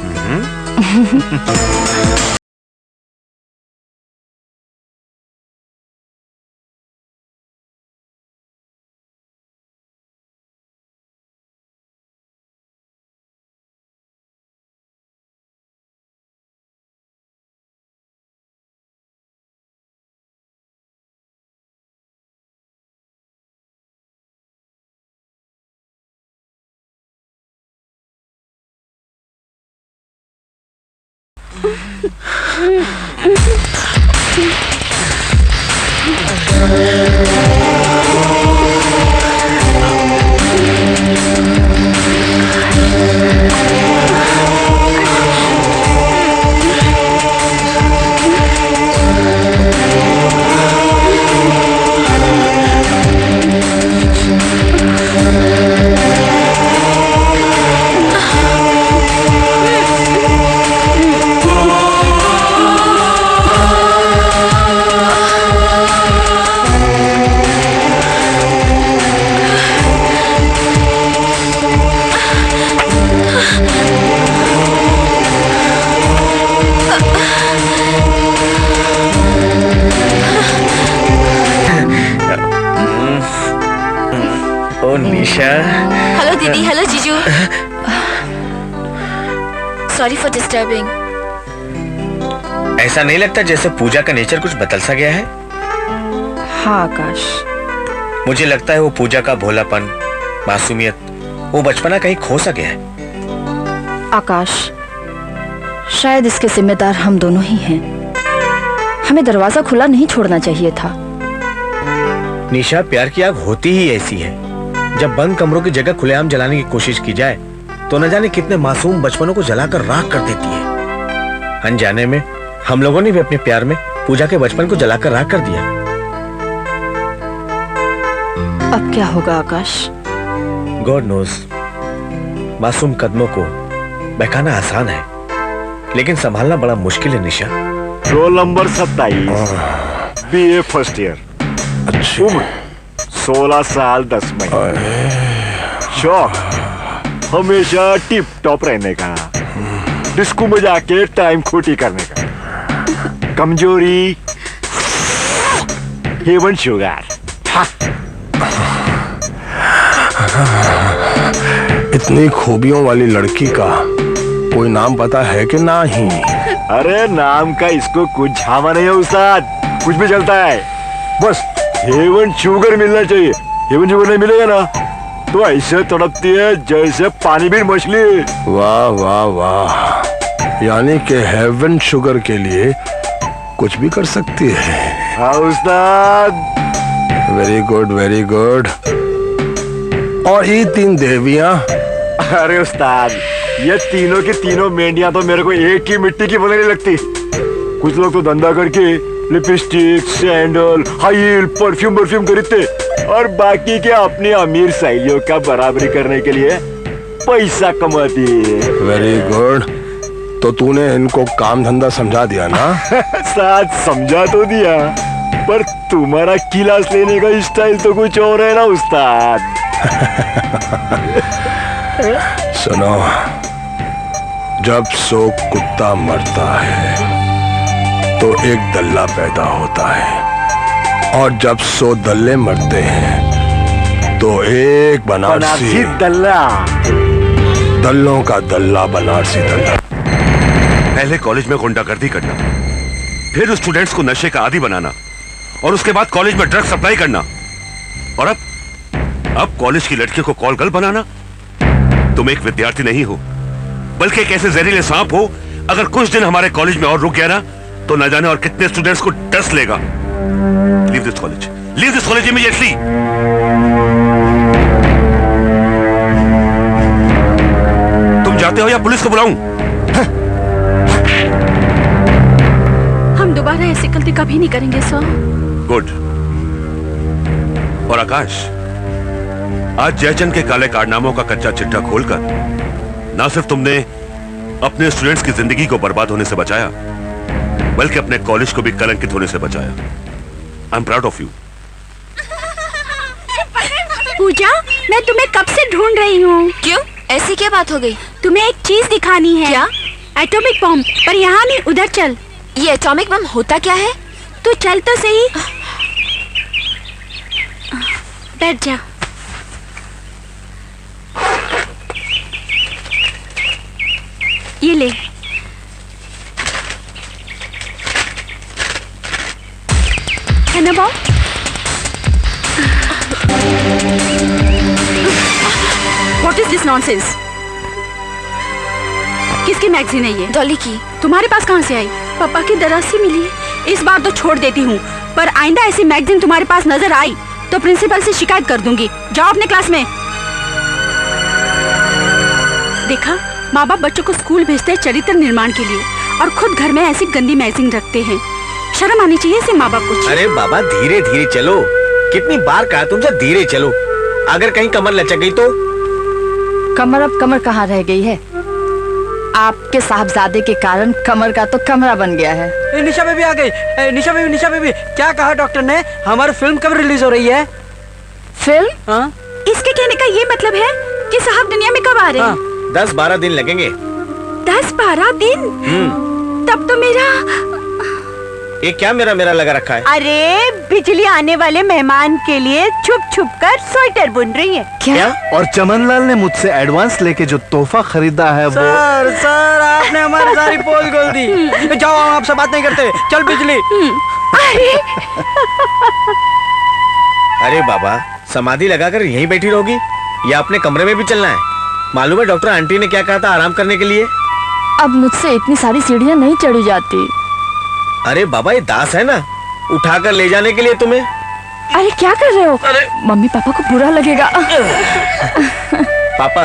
ओ निशा। हेलो दीदी। हेलो जीजू। Sorry for disturbing. ऐसा नहीं लगता जैसे पूजा का नेचर कुछ बदल सा गया है? हाँ आकाश, मुझे लगता है वो पूजा का भोलापन, मासूमियत, वो बचपना कहीं खो सा गया है। आकाश, शायद इसके जिम्मेदार हम दोनों ही हैं। हमें दरवाजा खुला नहीं छोड़ना चाहिए था। निशा, प्यार की आग होती ही ऐसी है। जब बंद कमरों की जगह खुलेआम जलाने की कोशिश की जाए तो न जाने कितने मासूम बचपनों को जलाकर राख कर देती है। अनजाने में हम लोगों ने भी अपने प्यार में पूजा के बचपन को जलाकर राख कर दिया। अब क्या होगा आकाश? God knows. मासूम कदमों को बहकाना आसान है, लेकिन संभालना बड़ा मुश्किल है Nisha. Roll number 27, BA first year. उम्र 16 साल 10 महीने। शौक हमेशा टिप टॉप रहने का, डिस्को में जाके टाइम खोटी करने का। कमजोरी हेवन शुगर। इतनी खूबियों वाली लड़की का कोई नाम पता है कि नहीं? अरे नाम का इसको कुछ झामा नहीं है उस्ताद, कुछ भी चलता है, बस हेवन शुगर मिलना चाहिए। हेवन शुगर नहीं मिलेगा ना तो ऐसे तड़पती है जैसे पानी भी मछली। वाह वाह वाह, यानी कि हेवन शुगर के लिए कुछ भी कर सकती है। हाँ उस्ताद। Very good very good. और ये 3 देवियां? अरे उस्ताद, ये तीनों की तीनों मेंढियां तो मेरे को एक ही मिट्टी की बनने लगती। कुछ लोग तो धंधा करके lipstick, sandal, high heel, perfume खरीदते, और बाकी के अपनी अमीर सहेलियों का बराबरी करने के लिए पैसा कमाती है। Very good. तो तूने इनको काम धंधा समझा दिया ना? साथ समझा तो दिया, पर तुम्हारा क्लास लेने का स्टाइल तो कुछ और है ना उस्ताद। सुनो, जब 100 कुत्ता मरता है तो एक दल्ला पैदा होता है, और जब 100 दल्ले मरते हैं तो एक बनारसी दल्ला, दल्लों का दल्ला बनारसी दल्ला। पहले कॉलेज में गुंडागर्दी करना, फिर स्टूडेंट्स को नशे का आदी बनाना, और उसके बाद कॉलेज में ड्रग सप्लाई करना, और अब कॉलेज की लड़कियों को कॉल गर्ल बनाना। तुम एक विद्यार्थी नहीं हो, बल्कि एक ऐसे जहरीले सांप हो। अगर कुछ दिन हमारे कॉलेज में और रुक गया ना, तो न जाने और कितने स्टूडेंट्स को डस लेगा। Leave this college, leave this college immediately. तुम जाते हो या पुलिस को बुलाऊं? हम दोबारा ऐसी गलती कभी नहीं करेंगे सर। गुड। और आकाश, आज जयचंद के काले कारनामों का कच्चा चिट्ठा खोलकर ना सिर्फ तुमने अपने स्टूडेंट्स की जिंदगी को बर्बाद होने से बचाया, बल्कि अपने कॉलेज को भी कलंकित होने से बचाया। I am proud of you. Pooja, मैं तुम्हें कब से ढूंढ रही हूँ। क्यों, ऐसी क्या बात हो गई? तुम्हें एक चीज दिखानी है। क्या? Atomic bomb. पर यहाँ नहीं, उधर चल। ये एटॉमिक बम होता क्या है? तू चल तो सही। बैठ जा। ये ले। है ना Bob? What is this nonsense? किसकी मैगजीन है ये? डॉली की। तुम्हारे पास कहाँ से आई? पापा की दराज से मिली है। इस बार तो छोड़ देती हूँ, पर आइंदा ऐसी मैगजीन तुम्हारे पास नजर आई तो प्रिंसिपल से शिकायत कर दूंगी। जाओ अपने क्लास में। देखा, माँ बाप बच्चों को स्कूल भेजते हैं चरित्र निर्माण के लिए, और खुद घर में ऐसी गंदी मैगजीन रखते हैं। शर्म आनी चाहिए इसे माँ बाप को। अरे बाबा, धीरे धीरे चलो। कितनी बार कहा तुमसे धीरे चलो। अगर कहीं कमर लचक गई तो? कमर अब कमर कहाँ रह गई है? आपके साहबजादे के कारण कमर का तो कमरा बन गया है। निशा बेबी आ गई। निशा बेबी, क्या कहा डॉक्टर ने? हमारी फिल्म कब रिलीज हो रही है? फिल्म? हाँ? इसके कहने का ये मतलब है कि साहब दुनिया में कब आ रहे हैं? 10-12 दिन लगेंगे। 10-12 दिन? तब तो मेरा ये क्या मेरा लगा रखा है? अरे, बिजली आने वाले मेहमान के लिए छुप छुप कर स्वेटर बुन रही है। क्या? और चमनलाल ने मुझसे एडवांस लेके जो तोहफा खरीदा है वो। सर आपने हमारी सारी पोल खोल दी। जाओ, हम आपसे बात नहीं करते। चल बिजली। अरे बाबा, समाधि लगाकर यहीं बैठी रहोगी या अपने कमरे में भी चलना है? मालूम है डॉक्टर आंटी ने क्या कहा था आराम करने के लिए? अब मुझसे इतनी सारी सीढ़ियाँ नहीं चढ़ी जाती। अरे बाबा, ये दास है ना, उठाकर ले जाने के लिए तुम्हें। अरे क्या कर रहे हो? मम्मी पापा को बुरा लगेगा। पापा,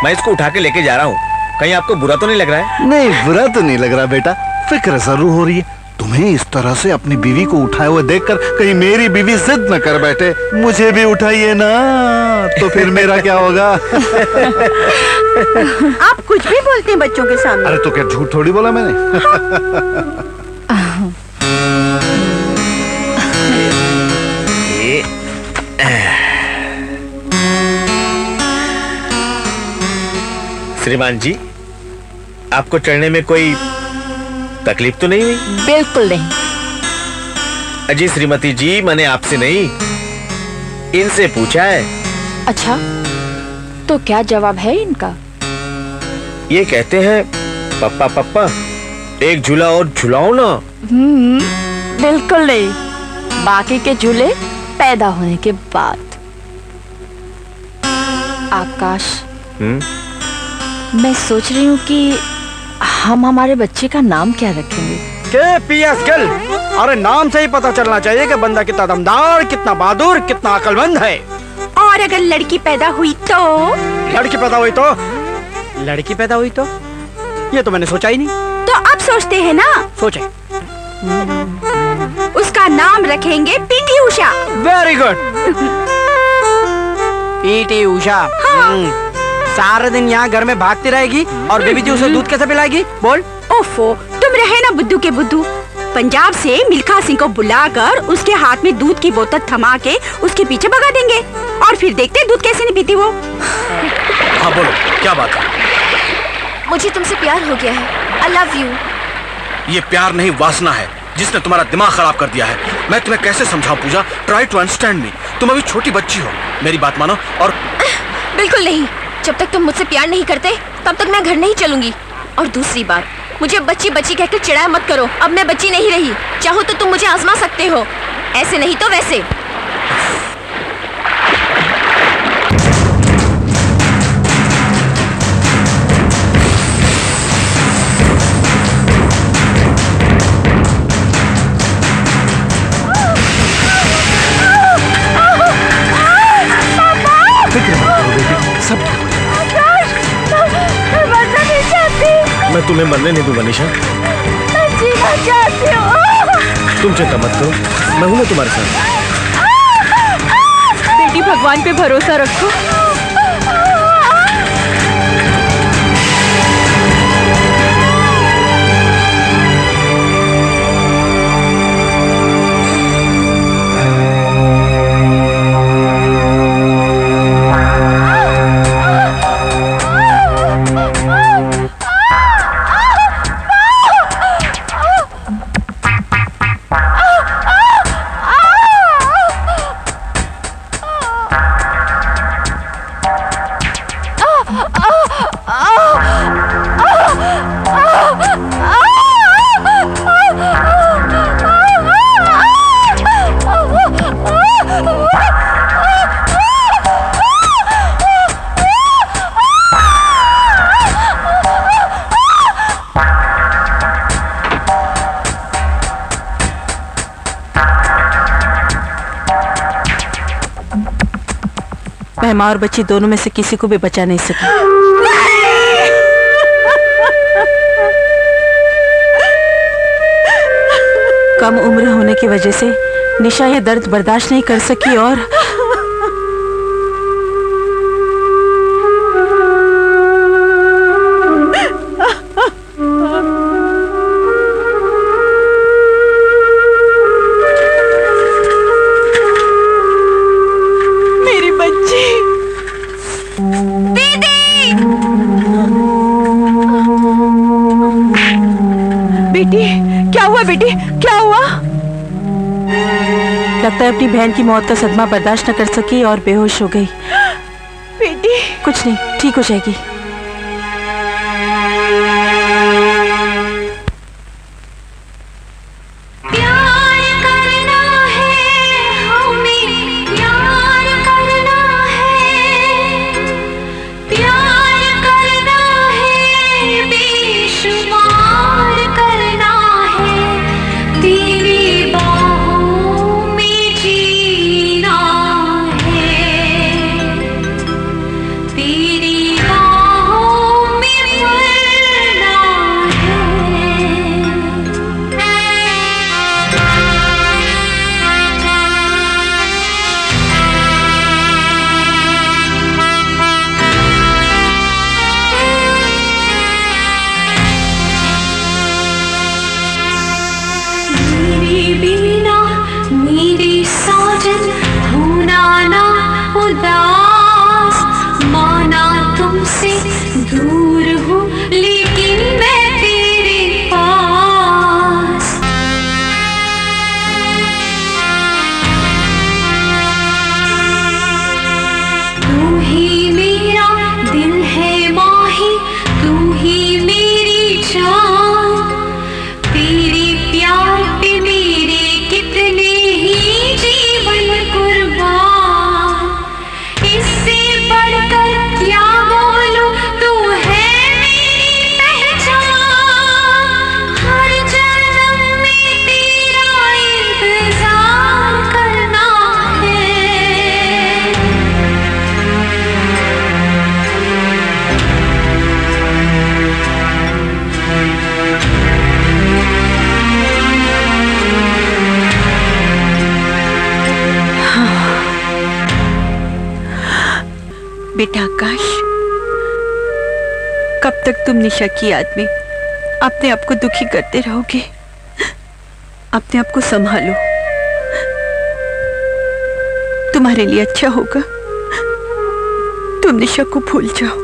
मैं इसको उठा के लेके जा रहा हूँ, कहीं आपको बुरा तो नहीं लग रहा है? नहीं, बुरा तो नहीं लग रहा बेटा, फिक्र जरूर हो रही है। तुम्हें इस तरह से अपनी बीवी को उठाए हुए देखकर कहीं मेरी बीवी जिद न कर बैठे, मुझे भी उठाइए ना, तो फिर मेरा क्या होगा? आप कुछ भी बोलते हैं बच्चों के सामने। अरे तो क्या झूठ थोड़ी बोला मैंने? श्रीमान जी, आपको चढ़ने में कोई तकलीफ तो नहीं हुई? बिल्कुल नहीं। अजी श्रीमती जी, मैंने आपसे नहीं, इनसे पूछा है। अच्छा, तो क्या जवाब है इनका? ये कहते हैं पप्पा पप्पा एक झूला और झुलाओ ना। बिल्कुल नहीं, बाकी के झूले पैदा होने के बाद। आकाश, मैं सोच रही हूँ कि हम हमारे बच्चे का नाम क्या रखेंगे? KPS गिल। अरे नाम से ही पता चलना चाहिए कि बंदा कितना दमदार, कितना बहादुर, कितना अक्लमंद है। और अगर लड़की पैदा हुई तो? लड़की पैदा हुई तो? लड़की पैदा हुई तो? ये तो मैंने सोचा ही नहीं। तो अब सोचते हैं ना? सोचे। उसका नाम रखेंगे PT Usha. Very good. PT Usha. सारा दिन यहाँ घर में भागती रहेगी और बेबी जी उसे दूध कैसे पिलाएगी? बोल। ओफो, तुम रहे ना बुद्धू के बुद्धू। पंजाब से मिल्खा सिंह को बुलाकर उसके हाथ में दूध की बोतल थमा के उसके पीछे भगा देंगे और फिर देखते दूध कैसे नहीं पीती वो। हाँ बोलो, क्या बात है? मुझे तुमसे प्यार हो गया है। I love you. ये प्यार नहीं, वासना है जिसने तुम्हारा दिमाग खराब कर दिया है। मैं तुम्हें कैसे समझाऊं Pooja? Try to understand me. तुम अभी छोटी बच्ची हो, मेरी बात मानो। और बिल्कुल नहीं, जब तक तुम मुझसे प्यार नहीं करते तब तक मैं घर नहीं चलूंगी। और दूसरी बात, मुझे बच्ची बच्ची कहकर चिढ़ाया मत करो। अब मैं बच्ची नहीं रही। चाहो तो तुम मुझे आजमा सकते हो, ऐसे नहीं तो वैसे। सब ठीक हो जाएगा। मैं मरना नहीं चाहती। मैं तुम्हें मरने नहीं दूंगा निशा। मैं जीना चाहती हूँ। तुम चिंता मत करो, मैं हूं ना तुम्हारे साथ। बेटी, भगवान पे भरोसा रखो। मैं माँ और बच्ची दोनों में से किसी को भी बचा नहीं सकी। कम उम्र होने की वजह से निशा ये दर्द बर्दाश्त नहीं कर सकी और बेटी, क्या हुआ? लगता है अपनी बहन की मौत का सदमा बर्दाश्त न कर सकी और बेहोश हो गई। बेटी, कुछ नहीं, ठीक हो जाएगी। बेटा आकाश, कब तक तुम निशा की याद में अपने आप को दुखी करते रहोगे? अपने आप को संभालो, तुम्हारे लिए अच्छा होगा तुम निशा को भूल जाओ।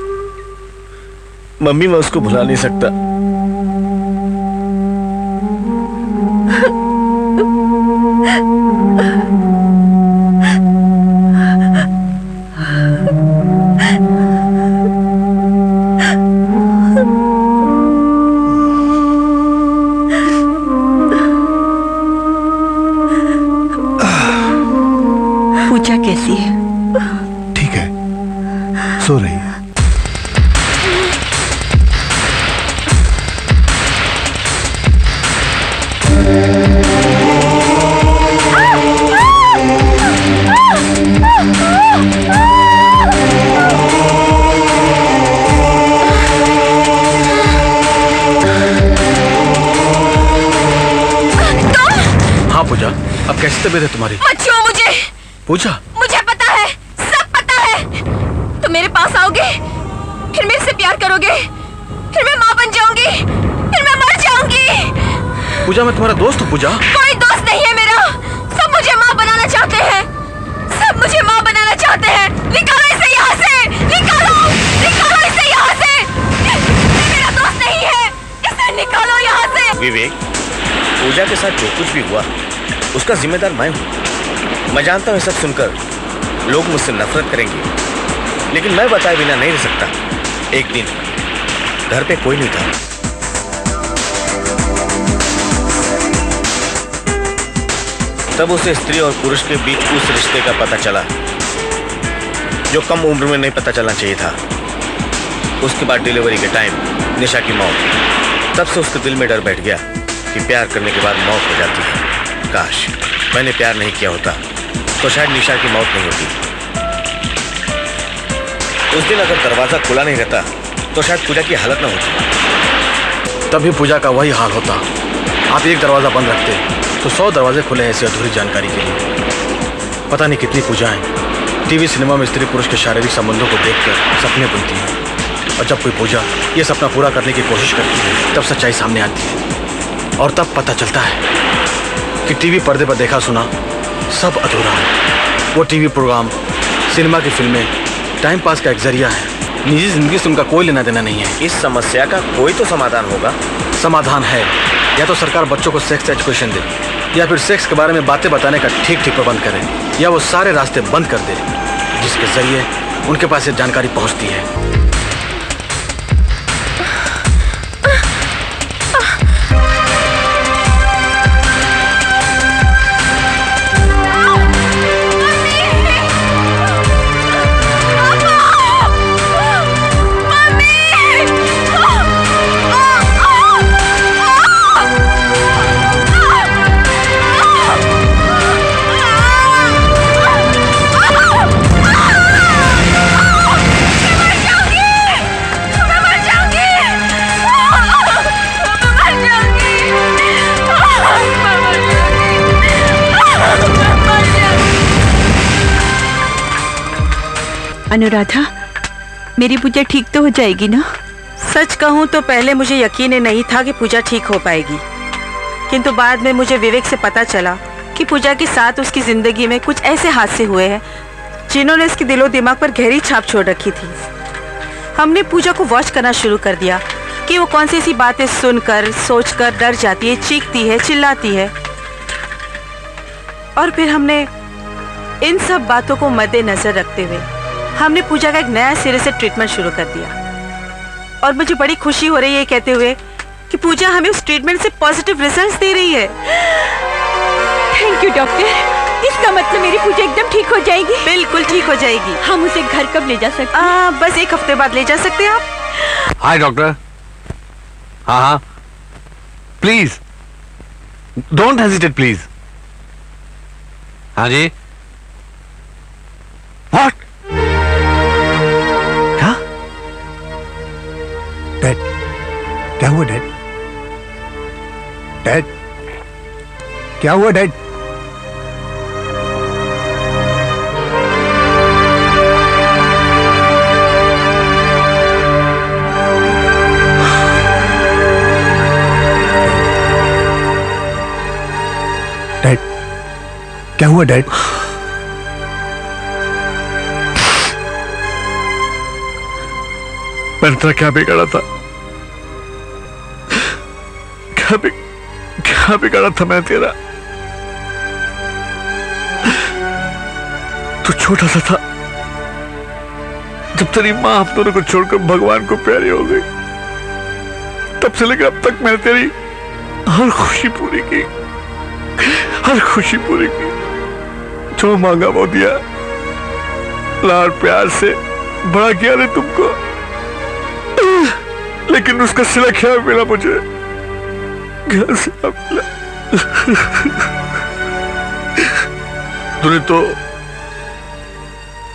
मम्मी, मैं उसको भुला नहीं सकता। पूजा कैसी है? ठीक है, सो रही है। हाँ पूजा, अब कैसी तबीयत है तुम्हारी? मत छुओ मुझे। पूजा, मुझे पता है, सब पता है। तुम मेरे पास आओगे, फिर मेरे से प्यार करोगे, फिर मैं माँ बन जाऊंगी, फिर मैं मर जाऊंगी। पूजा मैं तुम्हारा दोस्त हूँ। पूजा, कोई दोस्त नहीं है मेरा। सब मुझे माँ बनाना चाहते हैं, सब मुझे माँ बनाना चाहते हैं। निकालो इसे यहाँ से, निकालो, निकालो इसे यहाँ से। ये मेरा दोस्त नहीं है, इसे निकालो यहाँ से। विवेक, पूजा के साथ जो कुछ भी हुआ उसका जिम्मेदार मैं हूँ। मैं जानता हूँ ये सब सुनकर लोग मुझसे नफरत करेंगे, लेकिन मैं बताए बिना नहीं रह सकता। एक दिन घर पे कोई नहीं था, तब उसे स्त्री और पुरुष के बीच उस रिश्ते का पता चला जो कम उम्र में नहीं पता चलना चाहिए था। उसके बाद डिलीवरी के टाइम निशा की मौत। तब से उसके दिल में डर बैठ गया कि प्यार करने के बाद मौत हो जाती है। काश मैंने प्यार नहीं किया होता तो शायद निशा की मौत नहीं होती। उस दिन अगर दरवाजा खुला नहीं रहता तो शायद पूजा की हालत न होती। तभी पूजा का वही हाल होता। आप एक दरवाजा बंद रखते तो 100 दरवाजे खुले ऐसी अधूरी जानकारी के लिए। पता नहीं कितनी पूजाएं टीवी सिनेमा में स्त्री पुरुष के शारीरिक संबंधों को देखकर सपने बुनती हैं, और जब कोई पूजा ये सपना पूरा करने की कोशिश करती है तब सच्चाई सामने आती है, और तब पता चलता है कि टीवी पर्दे पर देखा सुना सब अधूरा है। वो टीवी प्रोग्राम, सिनेमा की फिल्में टाइम पास का एक जरिया है, निजी जिंदगी से उनका कोई लेना देना नहीं है। इस समस्या का कोई तो समाधान होगा। समाधान है, या तो सरकार बच्चों को सेक्स एजुकेशन दे, या फिर सेक्स के बारे में बातें बताने का ठीक ठीक प्रबंध करे, या वो सारे रास्ते बंद कर दे जिसके जरिए उनके पास ये जानकारी पहुंचती है। अनुराधा, मेरी पूजा ठीक तो हो जाएगी ना? सच कहूँ तो पहले मुझे यकीन नहीं था कि पूजा ठीक हो पाएगी, किंतु बाद में मुझे विवेक से पता चला कि पूजा के साथ उसकी जिंदगी में कुछ ऐसे हादसे हुए हैं जिन्होंने उसके दिलो दिमाग पर गहरी छाप छोड़ रखी थी। हमने पूजा को वॉच करना शुरू कर दिया कि वो कौन सी ऐसी बातें सुनकर सोचकर डर जाती है, चीखती है, चिल्लाती है, और फिर हमने इन सब बातों को मद्देनजर रखते हुए हमने पूजा का एक नया सिरे से ट्रीटमेंट शुरू कर दिया। और मुझे बड़ी खुशी हो रही है कहते हुए कि पूजा हमें उस ट्रीटमेंट से पॉजिटिव रिजल्ट्स दे रही है। Thank you doctor. इसका मतलब मेरी पूजा एकदम ठीक हो जाएगी? बिल्कुल ठीक हो जाएगी। हम उसे घर कब ले जा सकते हैं? बस 1 हफ्ते बाद ले जा सकते हैं आप। हाय डॉक्टर। हाँ हाँ, प्लीज डोंट हेजिटेट प्लीज। हाँ जी। व्हाट? क्या? डैड, क्या हुआ डैड? डैड, क्या हुआ डैड? क्या हुआ डैड? मैंने तेरा क्या बिगाड़ा था? क्या बिगाड़ा था मैं तेरा? तू छोटा सा था जब तेरी मां हम दोनों को छोड़कर भगवान को प्यारी हो गई। तब से लेकर अब तक मैंने तेरी हर खुशी पूरी की, हर खुशी पूरी की। जो मांगा वो दिया, लाड प्यार से बड़ा किया ने तुमको, लेकिन उसका सिला क्या मिला मुझे? घर से मिला। तूने तो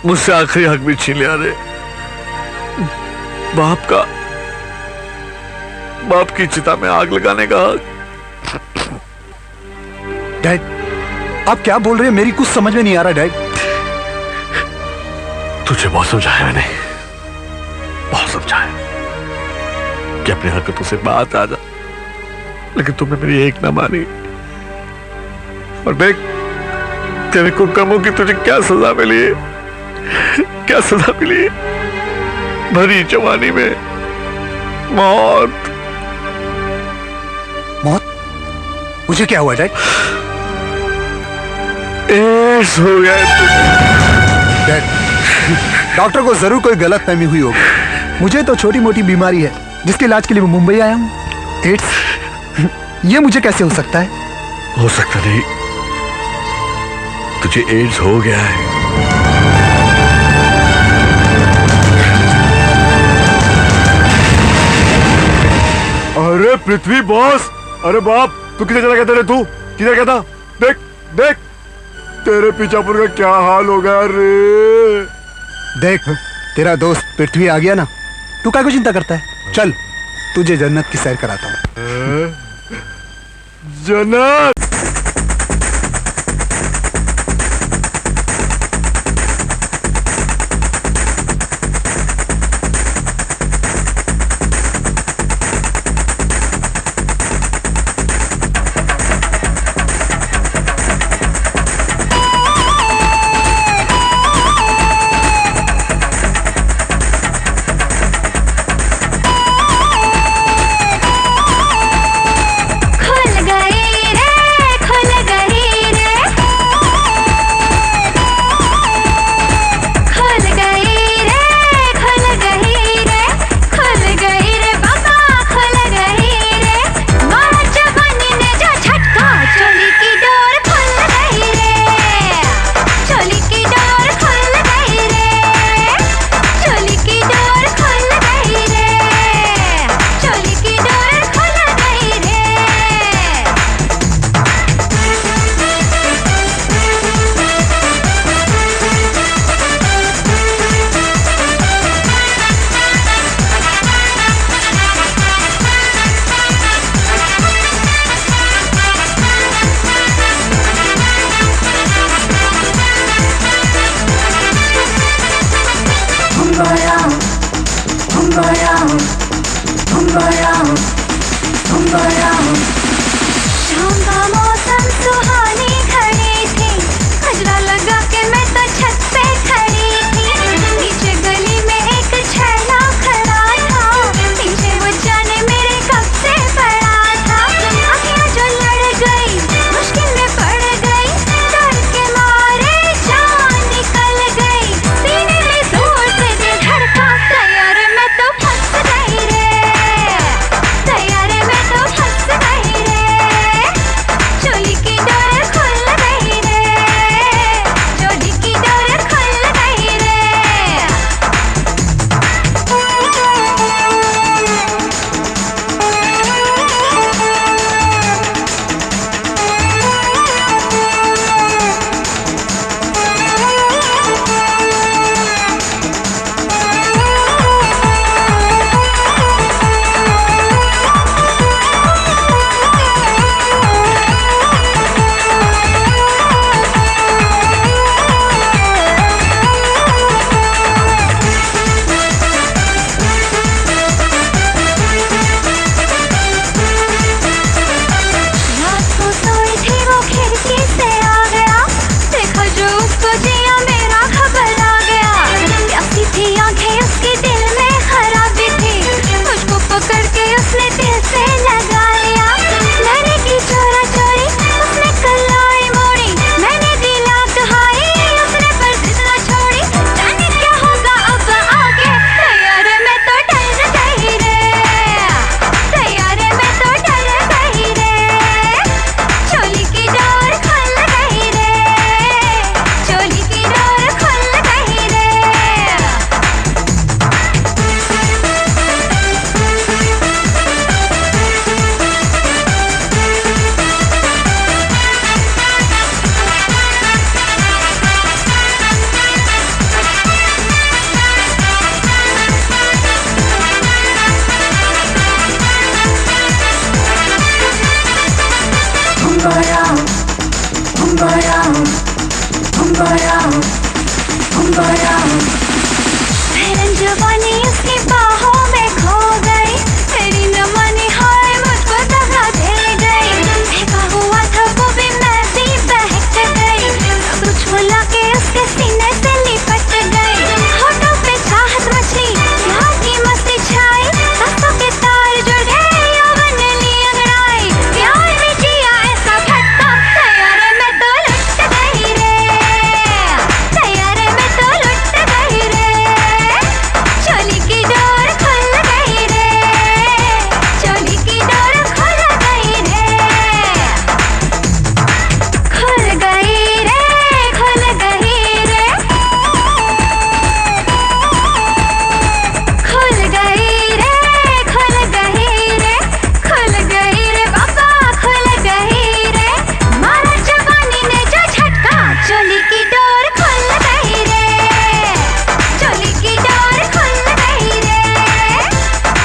मुझसे आखिरी हक भी छीन लिया रे। बाप की चिता में आग लगाने का हक। डैड, आप क्या बोल रहे हैं? मेरी कुछ समझ में नहीं आ रहा डैड। तुझे बहुत समझाया मैंने, बहुत समझाया कि अपनी हरकतों से बात आ जा, लेकिन तुमने मेरी एक ना मानी। और देख तेरे कुकर्मों की तुझे क्या सजा मिली है, क्या सजा मिली है? भरी जवानी में मौत। मौत? मुझे क्या हुआ डैड? एड्स हो गया डैड, डॉक्टर को जरूर कोई गलतफहमी हुई होगी। मुझे तो छोटी मोटी बीमारी है जिसके इलाज के लिए मैं मुंबई आया हूँ। एड्स? ये मुझे कैसे हो सकता है? हो सकता नहीं, तुझे एड्स हो गया है। अरे पृथ्वी बॉस, अरे बाप, तू किधर चला गया? तेरे तू किधर गया था? देख देख तेरे पीछापुर का क्या हाल हो गया रे। देख तेरा दोस्त पृथ्वी आ गया ना, तू क्या को चिंता करता है? चल तुझे जन्नत की सैर कराता हूँ। जन्नत? खुल गए रे जवानी उसकी बाहों में खो गई, मेरी न मानी हाय मुझको दगा दे गई। बहका हुआ था वो भी मैं भी बहक गई, कुछ बुला के उसके सीने से लिपट गई। होठों पे चाहत मछली प्यार की मस्ती छाई, सांसों के तार जुड़ गए यौवन ली अंगड़ाई। प्यार में जिया ऐसा झटका, तैयारे में तो लुट गई रे, तैयारे में तो लुट गई रे। चोली की डोर खुल गई रे, चोली की डोर खुल गई रे, खुल गई रे, खुल गई रे, खुल गई रे, खुल गई रे, खुल गई रे बाबा, खुल गई रे। मारा जवानी ने जो झटका, चोली की डोर खुल गई रे, चोली की डोर खुल गई रे,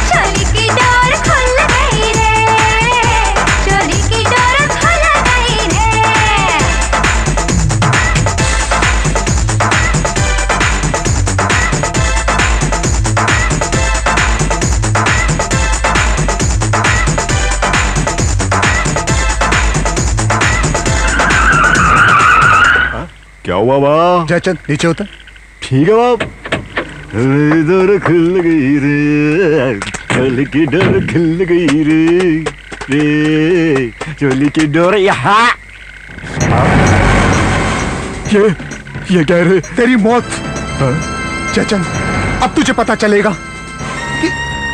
चोली की डोर खुल गई रे, चोली की डोर खुल गई रे। क्या हुआ बाप? जयचंद नीचे उतर। ठीक है बाप। डोर खुल गई रे, चोली की डोर खुल गई रे, रे चोली की डोर यहाँ। ये क्या रे? तेरी मौत। जयचंद, अब तुझे पता चलेगा कि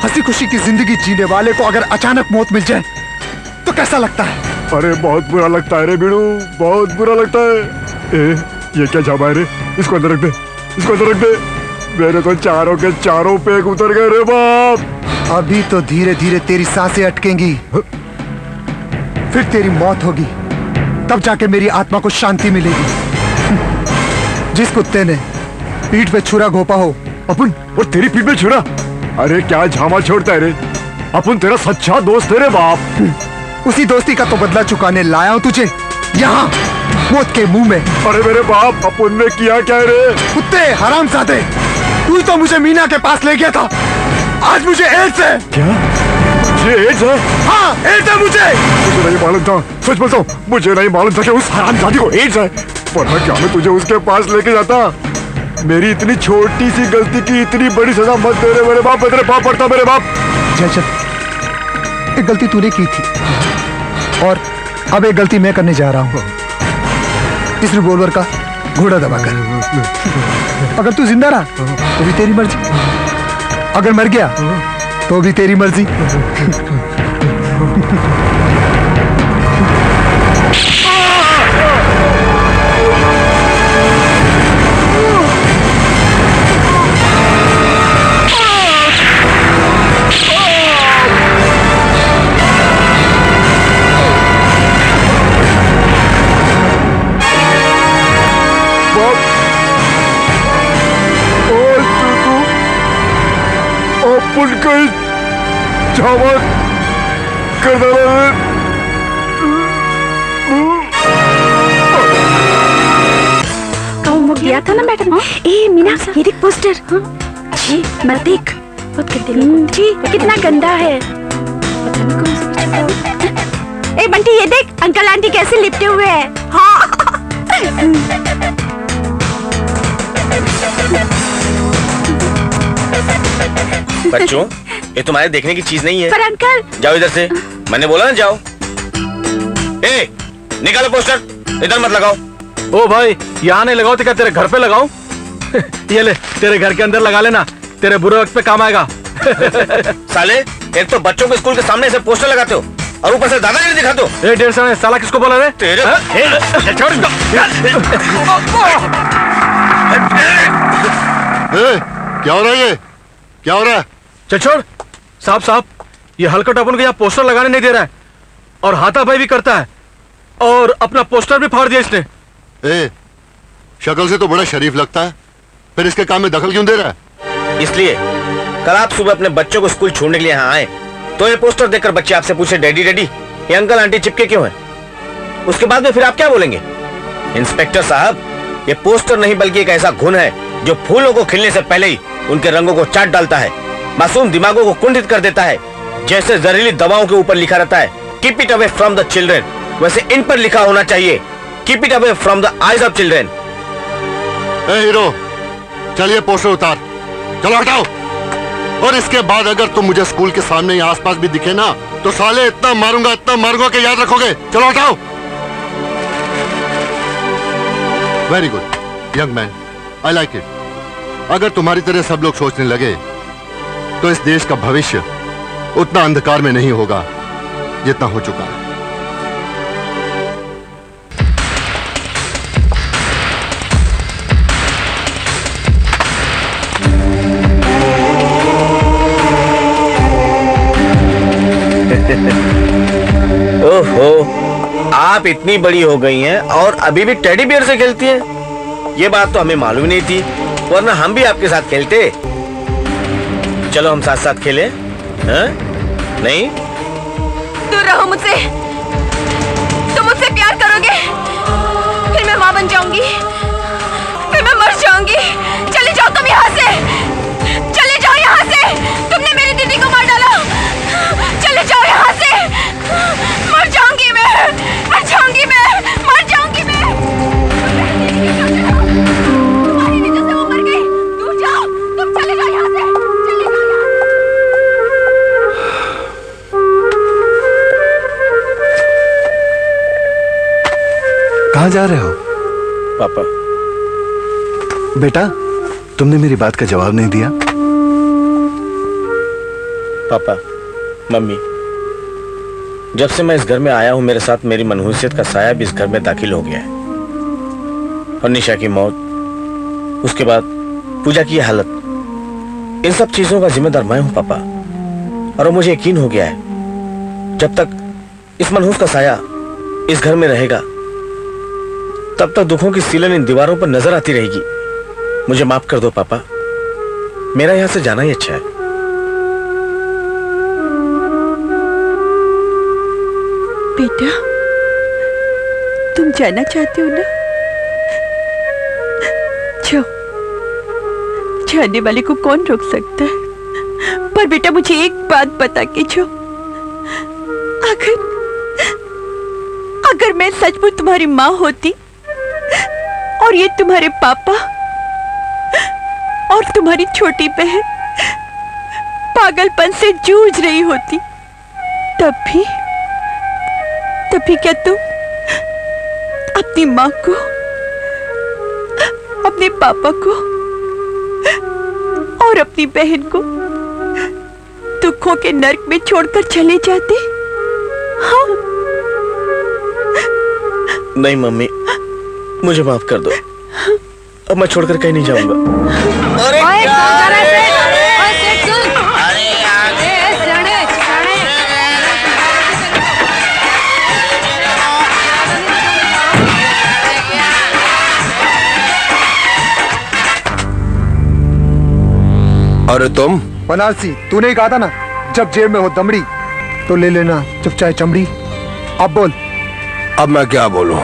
हंसी खुशी की जिंदगी जीने वाले को अगर अचानक मौत मिल जाए तो कैसा लगता है। अरे बहुत बुरा लगता है रे बीड़ू, बहुत बुरा लगता है। ये क्या जामा है रे? इसको अंदर रख दे, इसको अंदर रख दे। मेरे तो चारों के चारों पेग उतर गए रे बाप। अभी तो धीरे धीरे तेरी सांसें अटकेंगी, फिर तेरी मौत होगी, तब जाके मेरी आत्मा को शांति मिलेगी। जिस कुत्ते ने पीठ पे छुरा घोपा हो। अपन और तेरी पीठ पे छुरा? अरे क्या झामा छोड़ता है रे? अपन तेरा सच्चा दोस्त है रे बाप। उसी दोस्ती का तो बदला चुकाने लाया हूं तुझे यहाँ, मौत के मुंह में। अरे मेरे बाप, अपन ने किया क्या रे? कुत्ते हरामजादे, तू तो मुझे मीना के पास ले गया था, आज मुझे एड्स है। क्या? ये एड्स है? हाँ, एड्स है मुझे नहीं मालूम था, सच बोलता हूँ, मुझे नहीं मालूम था कि उस हरामजादी को एड्स है, वरना क्या मैं तुझे उसके पास लेके जाता। मेरी इतनी छोटी सी गलती की इतनी बड़ी सजा मत दे रे मेरे बाप, मैं तेरे पाप पड़ता मेरे बाप। जयचंद, एक गलती तूने की थी और अब एक गलती मैं करने जा रहा हूँ। इस रिवॉल्वर का घोड़ा दबाकर। अगर तू जिंदा रहा तो भी तेरी मर्जी, अगर मर गया तो भी तेरी मर्जी। अपन कहीं जावा कर डाला। वो गया था ना मैडम। ए मीना, ये देख पोस्टर। जी मत देख, बहुत गंदे। जी कितना गंदा है। पता नहीं कौन सा छुपा हुआ। ए बंटी, ये देख अंकल आंटी कैसे लिपटे हुए हैं। हाँ बच्चों, ये तुम्हारे देखने की चीज नहीं है। पर अंकल, जाओ इधर से, मैंने बोला ना जाओ। ए, निकालो पोस्टर, इधर मत लगाओ। ओ भाई, यहाँ नहीं लगाओ तो क्या तेरे घर पे लगाओ? ये ले, तेरे घर के अंदर लगा लेना, तेरे बुरे वक्त पे काम आएगा। साले, एक तो बच्चों के स्कूल के सामने से पोस्टर लगाते हो और ऊपर से दादागिरी दिखाते हो। ए 150 साला किसको बोला रे? तेरे छोड़ इसको। क्या हो रहा है? ये क्या हो रहा है? चल छोड़। साहब साहब, ये हलकट अपन को यहाँ पोस्टर लगाने नहीं दे रहा है और हाथापाई भी करता है और अपना पोस्टर भी फाड़ दिया इसने। ए, शक्ल से तो बड़ा शरीफ लगता है, फिर इसके काम में दखल क्यों दे रहा है? इसलिए कल आप सुबह अपने बच्चों को स्कूल छोड़ने के लिए यहाँ आए तो ये पोस्टर देखकर बच्चे आपसे पूछे डैडी डैडी ये अंकल आंटी चिपके क्यों हैं? उसके बाद में फिर आप क्या बोलेंगे? इंस्पेक्टर साहब, ये पोस्टर नहीं बल्कि एक ऐसा घुन है जो फूलों को खिलने से पहले ही उनके रंगों को चाट डालता है, मासूम दिमागों को कुंठित कर देता है। जैसे जहरीली दवाओं के ऊपर लिखा रहता है keep it away from the children, वैसे इन पर लिखा होना चाहिए keep it away from the eyes of children. A hero, चलिए पोस्टर उतार, चलो हटाओ। और इसके बाद अगर तुम मुझे स्कूल के सामने या आसपास भी दिखे ना तो साले इतना मारूंगा कि याद रखोगे। चलो हटाओ। Very good young man, I like it. अगर तुम्हारी तरह सब लोग सोचने लगे तो इस देश का भविष्य उतना अंधकार में नहीं होगा जितना हो चुका है। ओहो, आप इतनी बड़ी हो गई हैं और अभी भी टेडी बियर से खेलती हैं। ये बात तो हमें मालूम नहीं थी, वरना हम भी आपके साथ खेलते। चलो हम साथ साथ खेलें, हैं? नहीं? दूर रहो मुझसे। तुम मुझसे प्यार करोगे, फिर मैं मां बन जाऊंगी, फिर मैं मर जाऊंगी। चले जाओ तुम यहाँ से, चले जाओ यहाँ से। तुमने मेरी दीदी को मार डाला। चले जाओ यहाँ से। मर जाऊंगी मैं, मर जाऊंगी मैं, मर जाऊंगी मैं। तुम्हारी वजह से वो मर गई। दूर जाओ, तुम चले जाओ यहाँ से, चले जाओ यहाँ। कहाँ जा रहे हो? पापा। बेटा, तुमने मेरी बात का जवाब नहीं दिया। पापा, मम्मी, जब से मैं इस घर में आया हूं मेरे साथ मेरी मनहूसियत का साया भी इस घर में दाखिल हो गया है। और निशा की मौत, उसके बाद पूजा की हालत, इन सब चीजों का जिम्मेदार मैं हूं पापा। और मुझे यकीन हो गया है जब तक इस मनहूस का साया इस घर में रहेगा तब तक दुखों की सीलन इन दीवारों पर नजर आती रहेगी। मुझे माफ कर दो पापा, मेरा यहां से जाना ही अच्छा है। बेटा, तुम जाना चाहते हो ना? जाओ, जाने वाले को कौन रोक सकता है। पर बेटा मुझे एक बात बता के जाओ, अगर मैं सचमुच तुम्हारी माँ होती और ये तुम्हारे पापा और तुम्हारी छोटी बहन पागलपन से जूझ रही होती, तब भी क्या तुम अपनी माँ को, अपने पापा को और अपनी बहन को दुखों के नर्क में छोड़कर चले जाते? हाँ? नहीं मम्मी, मुझे माफ कर दो। अब मैं छोड़कर कहीं नहीं जाऊंगा। अरे अरे तुम बनारसी, तूने ही कहा था ना जब जेब में हो दमड़ी तो ले लेना जब चाहे चमड़ी। अब बोल। अब मैं क्या बोलूं?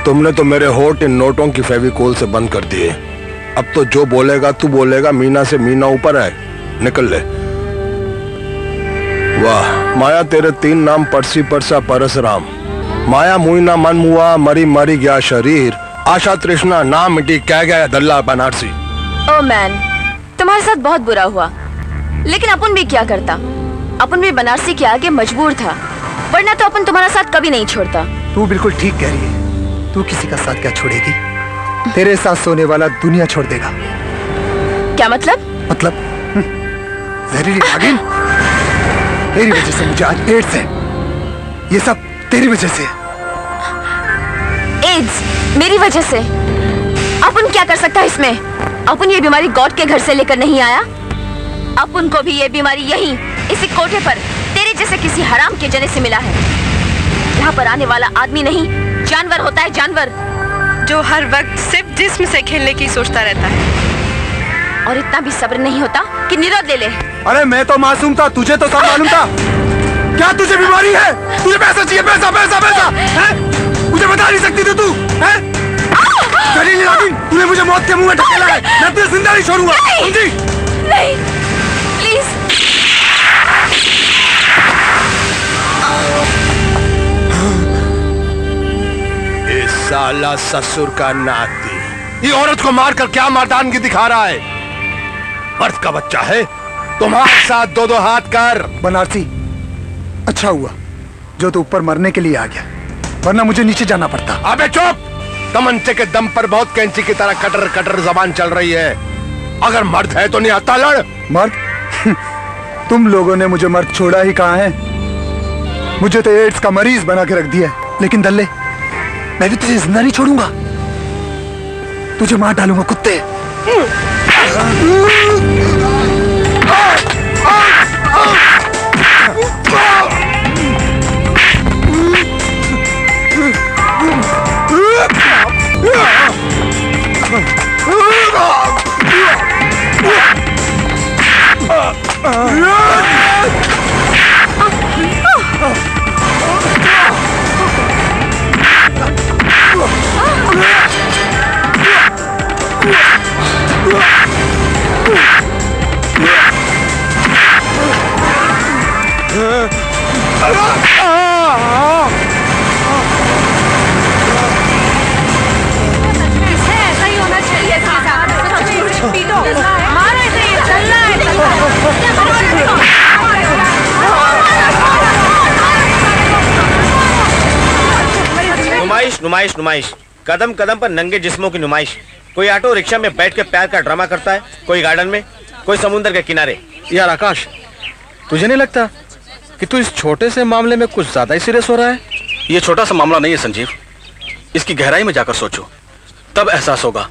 तुमने तो मेरे होठ इन नोटों की फेविकोल से बंद कर दिए। अब तो जो बोलेगा तू बोलेगा, मीना से मीना ऊपर है, निकल ले। वाह माया, तेरे 3 नाम परसी परसा परसराम। माया मुईना मन मुआ, मरी मरी गया शरीर, आशा तृष्णा ना मिटी, कह गया दल्ला बनारसी। ओ मैन, तुम्हारे साथ बहुत बुरा हुआ, लेकिन अपन भी क्या करता? अपन भी बनारसी के आगे मजबूर था, वरना तो अपन तुम्हारा साथ कभी नहीं छोड़ता। तू बिल्कुल ठीक कह रही है। तू किसी का साथ क्या छोड़ेगी? तेरे साथ सोने वाला दुनिया छोड़ देगा। क्या मतलब? मतलब जहरीली नागिन, तेरी वजह से मुझे आज एड्स है। ये सब तेरी वजह से। एड्स मेरी वजह से? अपन क्या कर सकता है इसमें? अपन ये बीमारी गॉड के घर से लेकर नहीं आया। अपन को भी ये बीमारी यहीं इसी कोठे पर तेरे जैसे किसी हराम के जने से मिला है। यहाँ पर आने वाला आदमी नहीं, जानवर होता है, जानवर, जो हर वक्त सिर्फ जिस्म से खेलने की सोचता रहता है। और इतना भी सब्र नहीं होता कि निरोध ले ले। अरे मैं तो मासूम था, तुझे तो सब मालूम था। क्या तुझे बीमारी है? तुझे पैसा चाहिए, पैसा पैसा पैसा है? मुझे बता नहीं सकती थी तू है? मौत के मुंह में ढकेला है, मैं तुझे जिंदा नहीं छोड़ूंगा, समझी? नहीं, प्लीज। इस साला ससुर का नाती ये औरत को मारकर क्या मर्दानगी दिखा रहा है? मर्द का बच्चा है, तुम्हारे साथ दो दो हाथ कर। बनारसी, अच्छा हुआ जो तू ऊपर मरने के लिए आ गया, वरना मुझे नीचे जाना पड़ता। अबे चुप! तमंचे के दम पर बहुत कैंची की तरह कटर कटर जबान चल रही है। अगर मर्द है तो नहीं आता लड़। मर्द? तुम लोगों ने मुझे मर्द छोड़ा ही कहाँ है? मुझे तो एड्स का मरीज बना के रख दिया है। लेकिन दल्ले, मैं भी तुझे जिंदा नहीं छोड़ूंगा, तुझे मार डालूंगा कुत्ते। नुमाइश नुमाइश नुमाइश, कदम कदम पर नंगे जिस्मों की नुमाइश। कोई ऑटो रिक्शा में बैठ के प्यार का ड्रामा करता है, कोई गार्डन में, कोई समुद्र के किनारे। यार आकाश, तुझे नहीं लगता कि तू इस छोटे से मामले में कुछ ज्यादा ही सीरियस हो रहा है? ये छोटा सा मामला नहीं है संजीव, इसकी गहराई में जाकर सोचो, तब एहसास होगा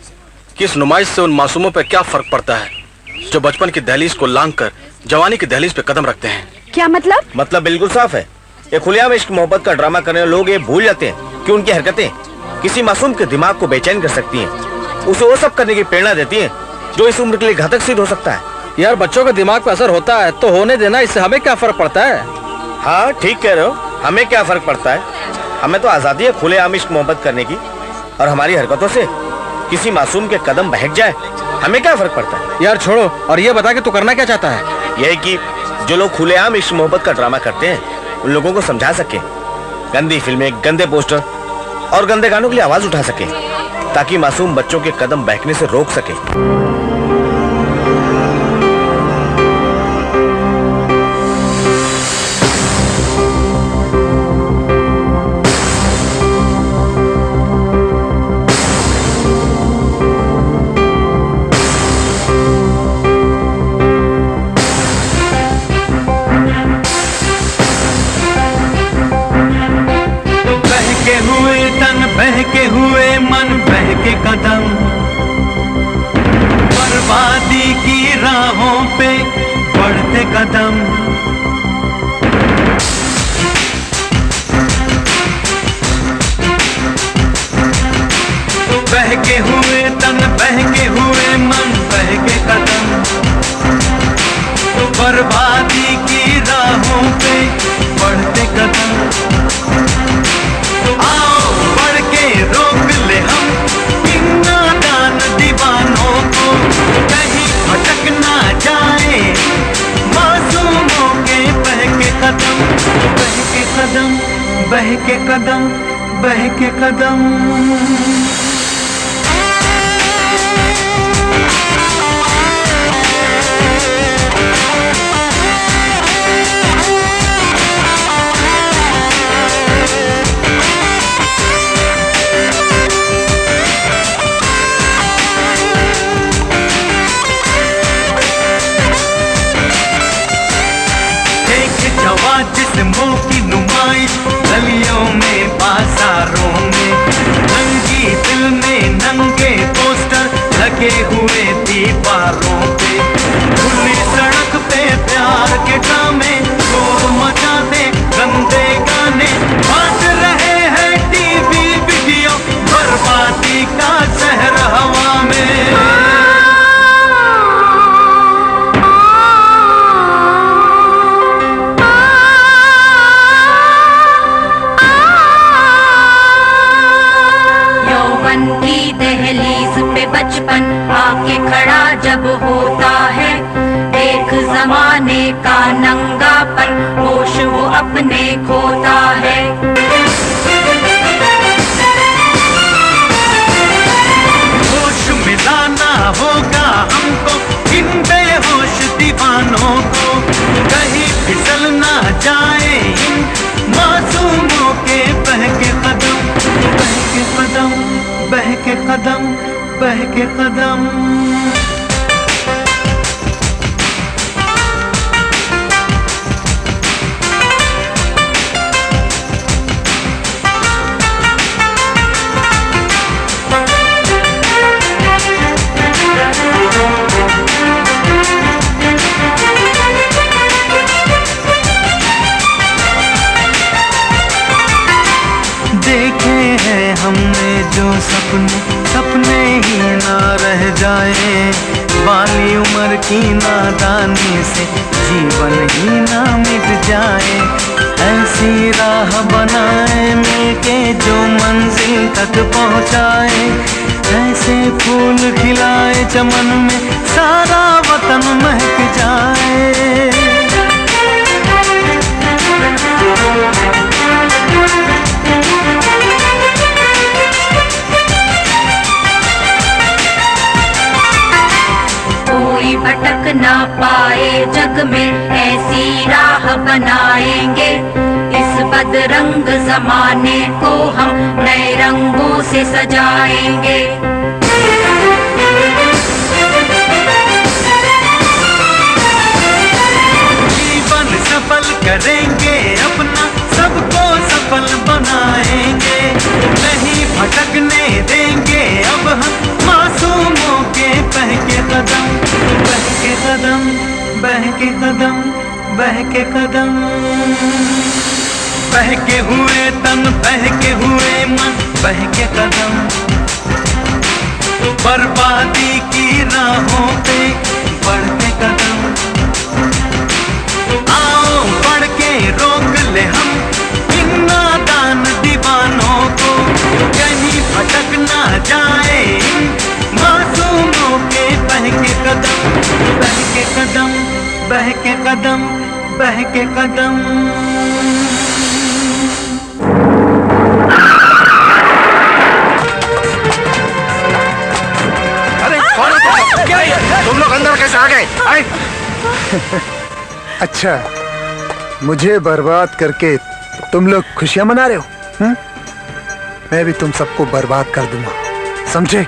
कि इस नुमाइश से उन मासूमों पर क्या फर्क पड़ता है जो बचपन की दहलीज को लांघ कर जवानी की दहलीज पे कदम रखते हैं। क्या मतलब? मतलब बिल्कुल साफ है। ये खुलेआम इश्क मोहब्बत का ड्रामा करने वाले लोग ये भूल जाते हैं कि उनकी हरकतें किसी मासूम के दिमाग को बेचैन कर सकती हैं, उसे वो सब करने की प्रेरणा देती हैं जो इस उम्र के लिए घातक सिद्ध हो सकता है। यार बच्चों के दिमाग पर असर होता है तो होने देना, इससे हमें क्या फर्क पड़ता है? हाँ ठीक कह रहे हो, हमें क्या फर्क पड़ता है? हमें तो आजादी है खुलेआम इश्क मोहब्बत करने की, और हमारी हरकतों से किसी मासूम के कदम बहक जाए, हमें क्या फर्क पड़ता है? यार छोड़ो और ये बता कि तू करना क्या चाहता है? यह कि जो लोग खुलेआम इश्क मोहब्बत का ड्रामा करते हैं उन लोगों को समझा सके, गंदी फिल्में, गंदे पोस्टर और गंदे गानों के लिए आवाज उठा सके, ताकि मासूम बच्चों के कदम बहकने से रोक सके। बहके हुए मन, बहके कदम, बर्बादी की राहों पे बढ़ते कदम। बहके हुए तन, बहके हुए मन, बहके कदम, बर्बादी की राहों पे बढ़ते कदम। आओ बढ़ के रोक ले हम इन नादान दीवानों को, कहीं भटक ना जाए मासूमों के बहके कदम, बहके कदम, बहके कदम, बहके कदम। जिस्मों की नुमाइश गलियों में, बाजारों में, नंगी दिल में नंगे पोस्टर लगे हुए दीवारों पे, खुली सड़क पे प्यार के ड्रामे शोर मचाते गंदे गाने, बांट रहे हैं टीवी वीडियो बर्बादी का शहर हवा में। दहलीज पे बचपन आके खड़ा जब होता है, देख जमाने का नंगापन, होश वो अपने खोता है। होश मिलाना होगा हमको इन बेहोश दीवानों को, कहीं फिसल ना जाए इन मासूमों के बहके कदम, बहके कदम, बहके कदम, बहके कदम। देखे हैं हमने जो सपने, सपने ही ना रह जाए, बाली उम्र की नादानी से जीवन ही ना मिट जाए। ऐसी राह बनाए मिलके जो मंजिल तक पहुँचाए, ऐसे फूल खिलाए चमन में सारा वतन महक जाए। कोई भटक ना पाए जग में, ऐसी राह बनाएंगे, इस बदरंग जमाने को हम नए रंगों से सजाएंगे। जीवन सफल करेंगे अपना, सबको सफल बनाएंगे, नहीं भटकने देंगे अब हम मासूमों के बहके कदम, बहके कदम, बहके कदम, बहके कदम। बहके हुए तन, बहके हुए मन, बहके कदम, बर्बादी की राहों पे बढ़ते कदम। आओ बढ़ के रोक ले हम इन नादान दीवानों को, कहीं भटक ना जाए इन मासूमों के बहके कदम, बहके कदम, बहके कदम, बहके कदम। अरे कौन हो तुम? तुम लोग अंदर कैसे आ गए? अच्छा, मुझे बर्बाद करके तुम लोग खुशियां मना रहे हो? मैं भी तुम सबको बर्बाद कर दूंगा, समझे?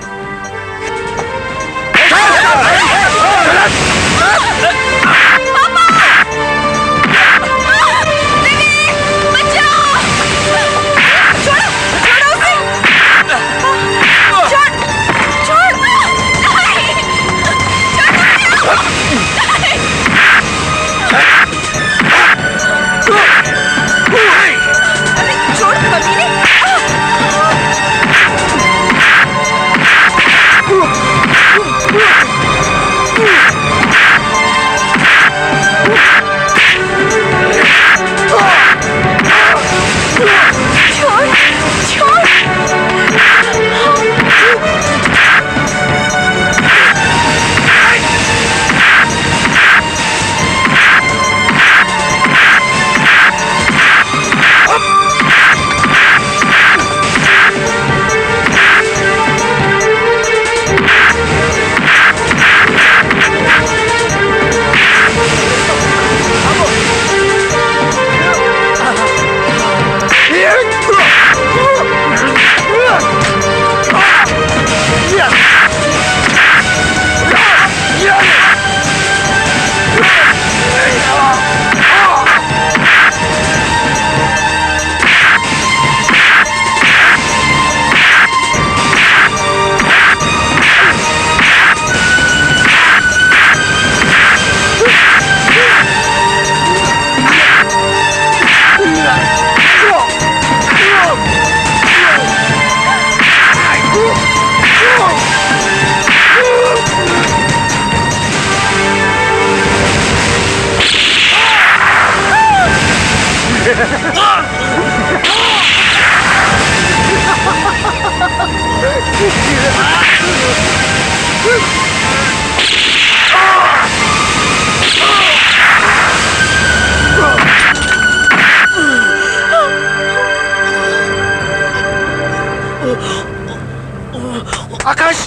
आकाश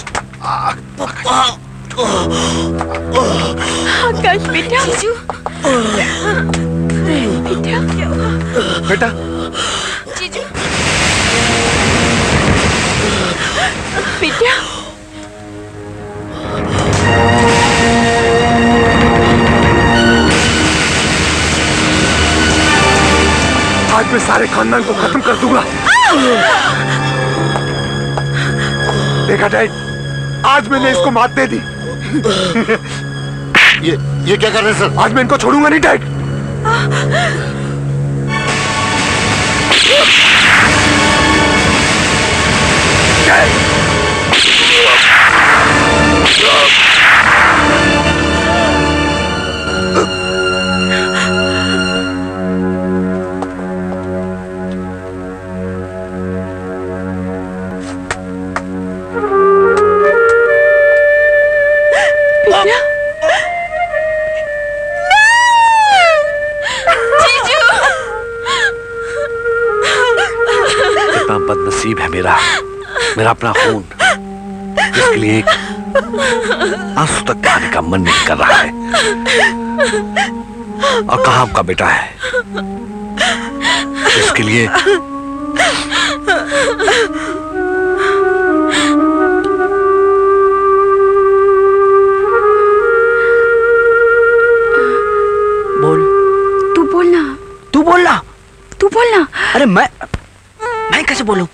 आकाश बेटा। जीजू बेटा बेटा जीजू बेटा आज मैं सारे खानदान को खत्म कर दूंगा। देखा डैड, आज मैंने इसको मात दे दी। ये क्या कर रहे हैं सर? आज मैं इनको छोड़ूंगा नहीं डैड। कितना बदनसीब है मेरा अपना खून, इसके लिए एक आंसू तक बहाने का मन नहीं कर रहा है। और कहाँ आपका बेटा है, इसके लिए बोल। तू बोलना। तू बोलना। तू बोलना। अरे मैं कैसे बोलूं?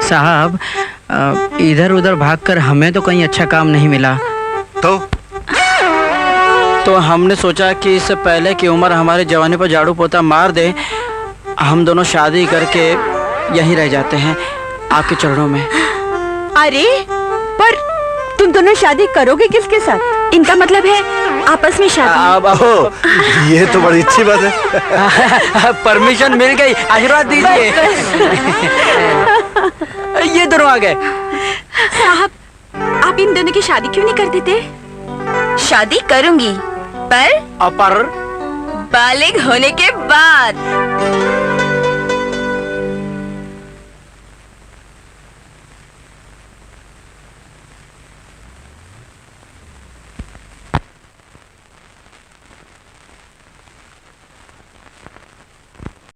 साहब, इधर उधर भागकर हमें तो कहीं अच्छा काम नहीं मिला, तो हमने सोचा कि इससे पहले कि उम्र हमारे जवानी पर झाड़ू पोता मार दे, हम दोनों शादी करके यहीं रह जाते हैं आपके चरणों में। अरे पर तुम दोनों शादी करोगे किसके साथ? इनका मतलब है आपस में शादी। ये तो बड़ी अच्छी बात है। परमिशन मिल गई, आशीर्वाद दीजिए। ये दोनों आ गए। साहब, आप इन दोनों की शादी क्यों नहीं कर देते? शादी करूंगी, पर अपर बालिग होने के बाद।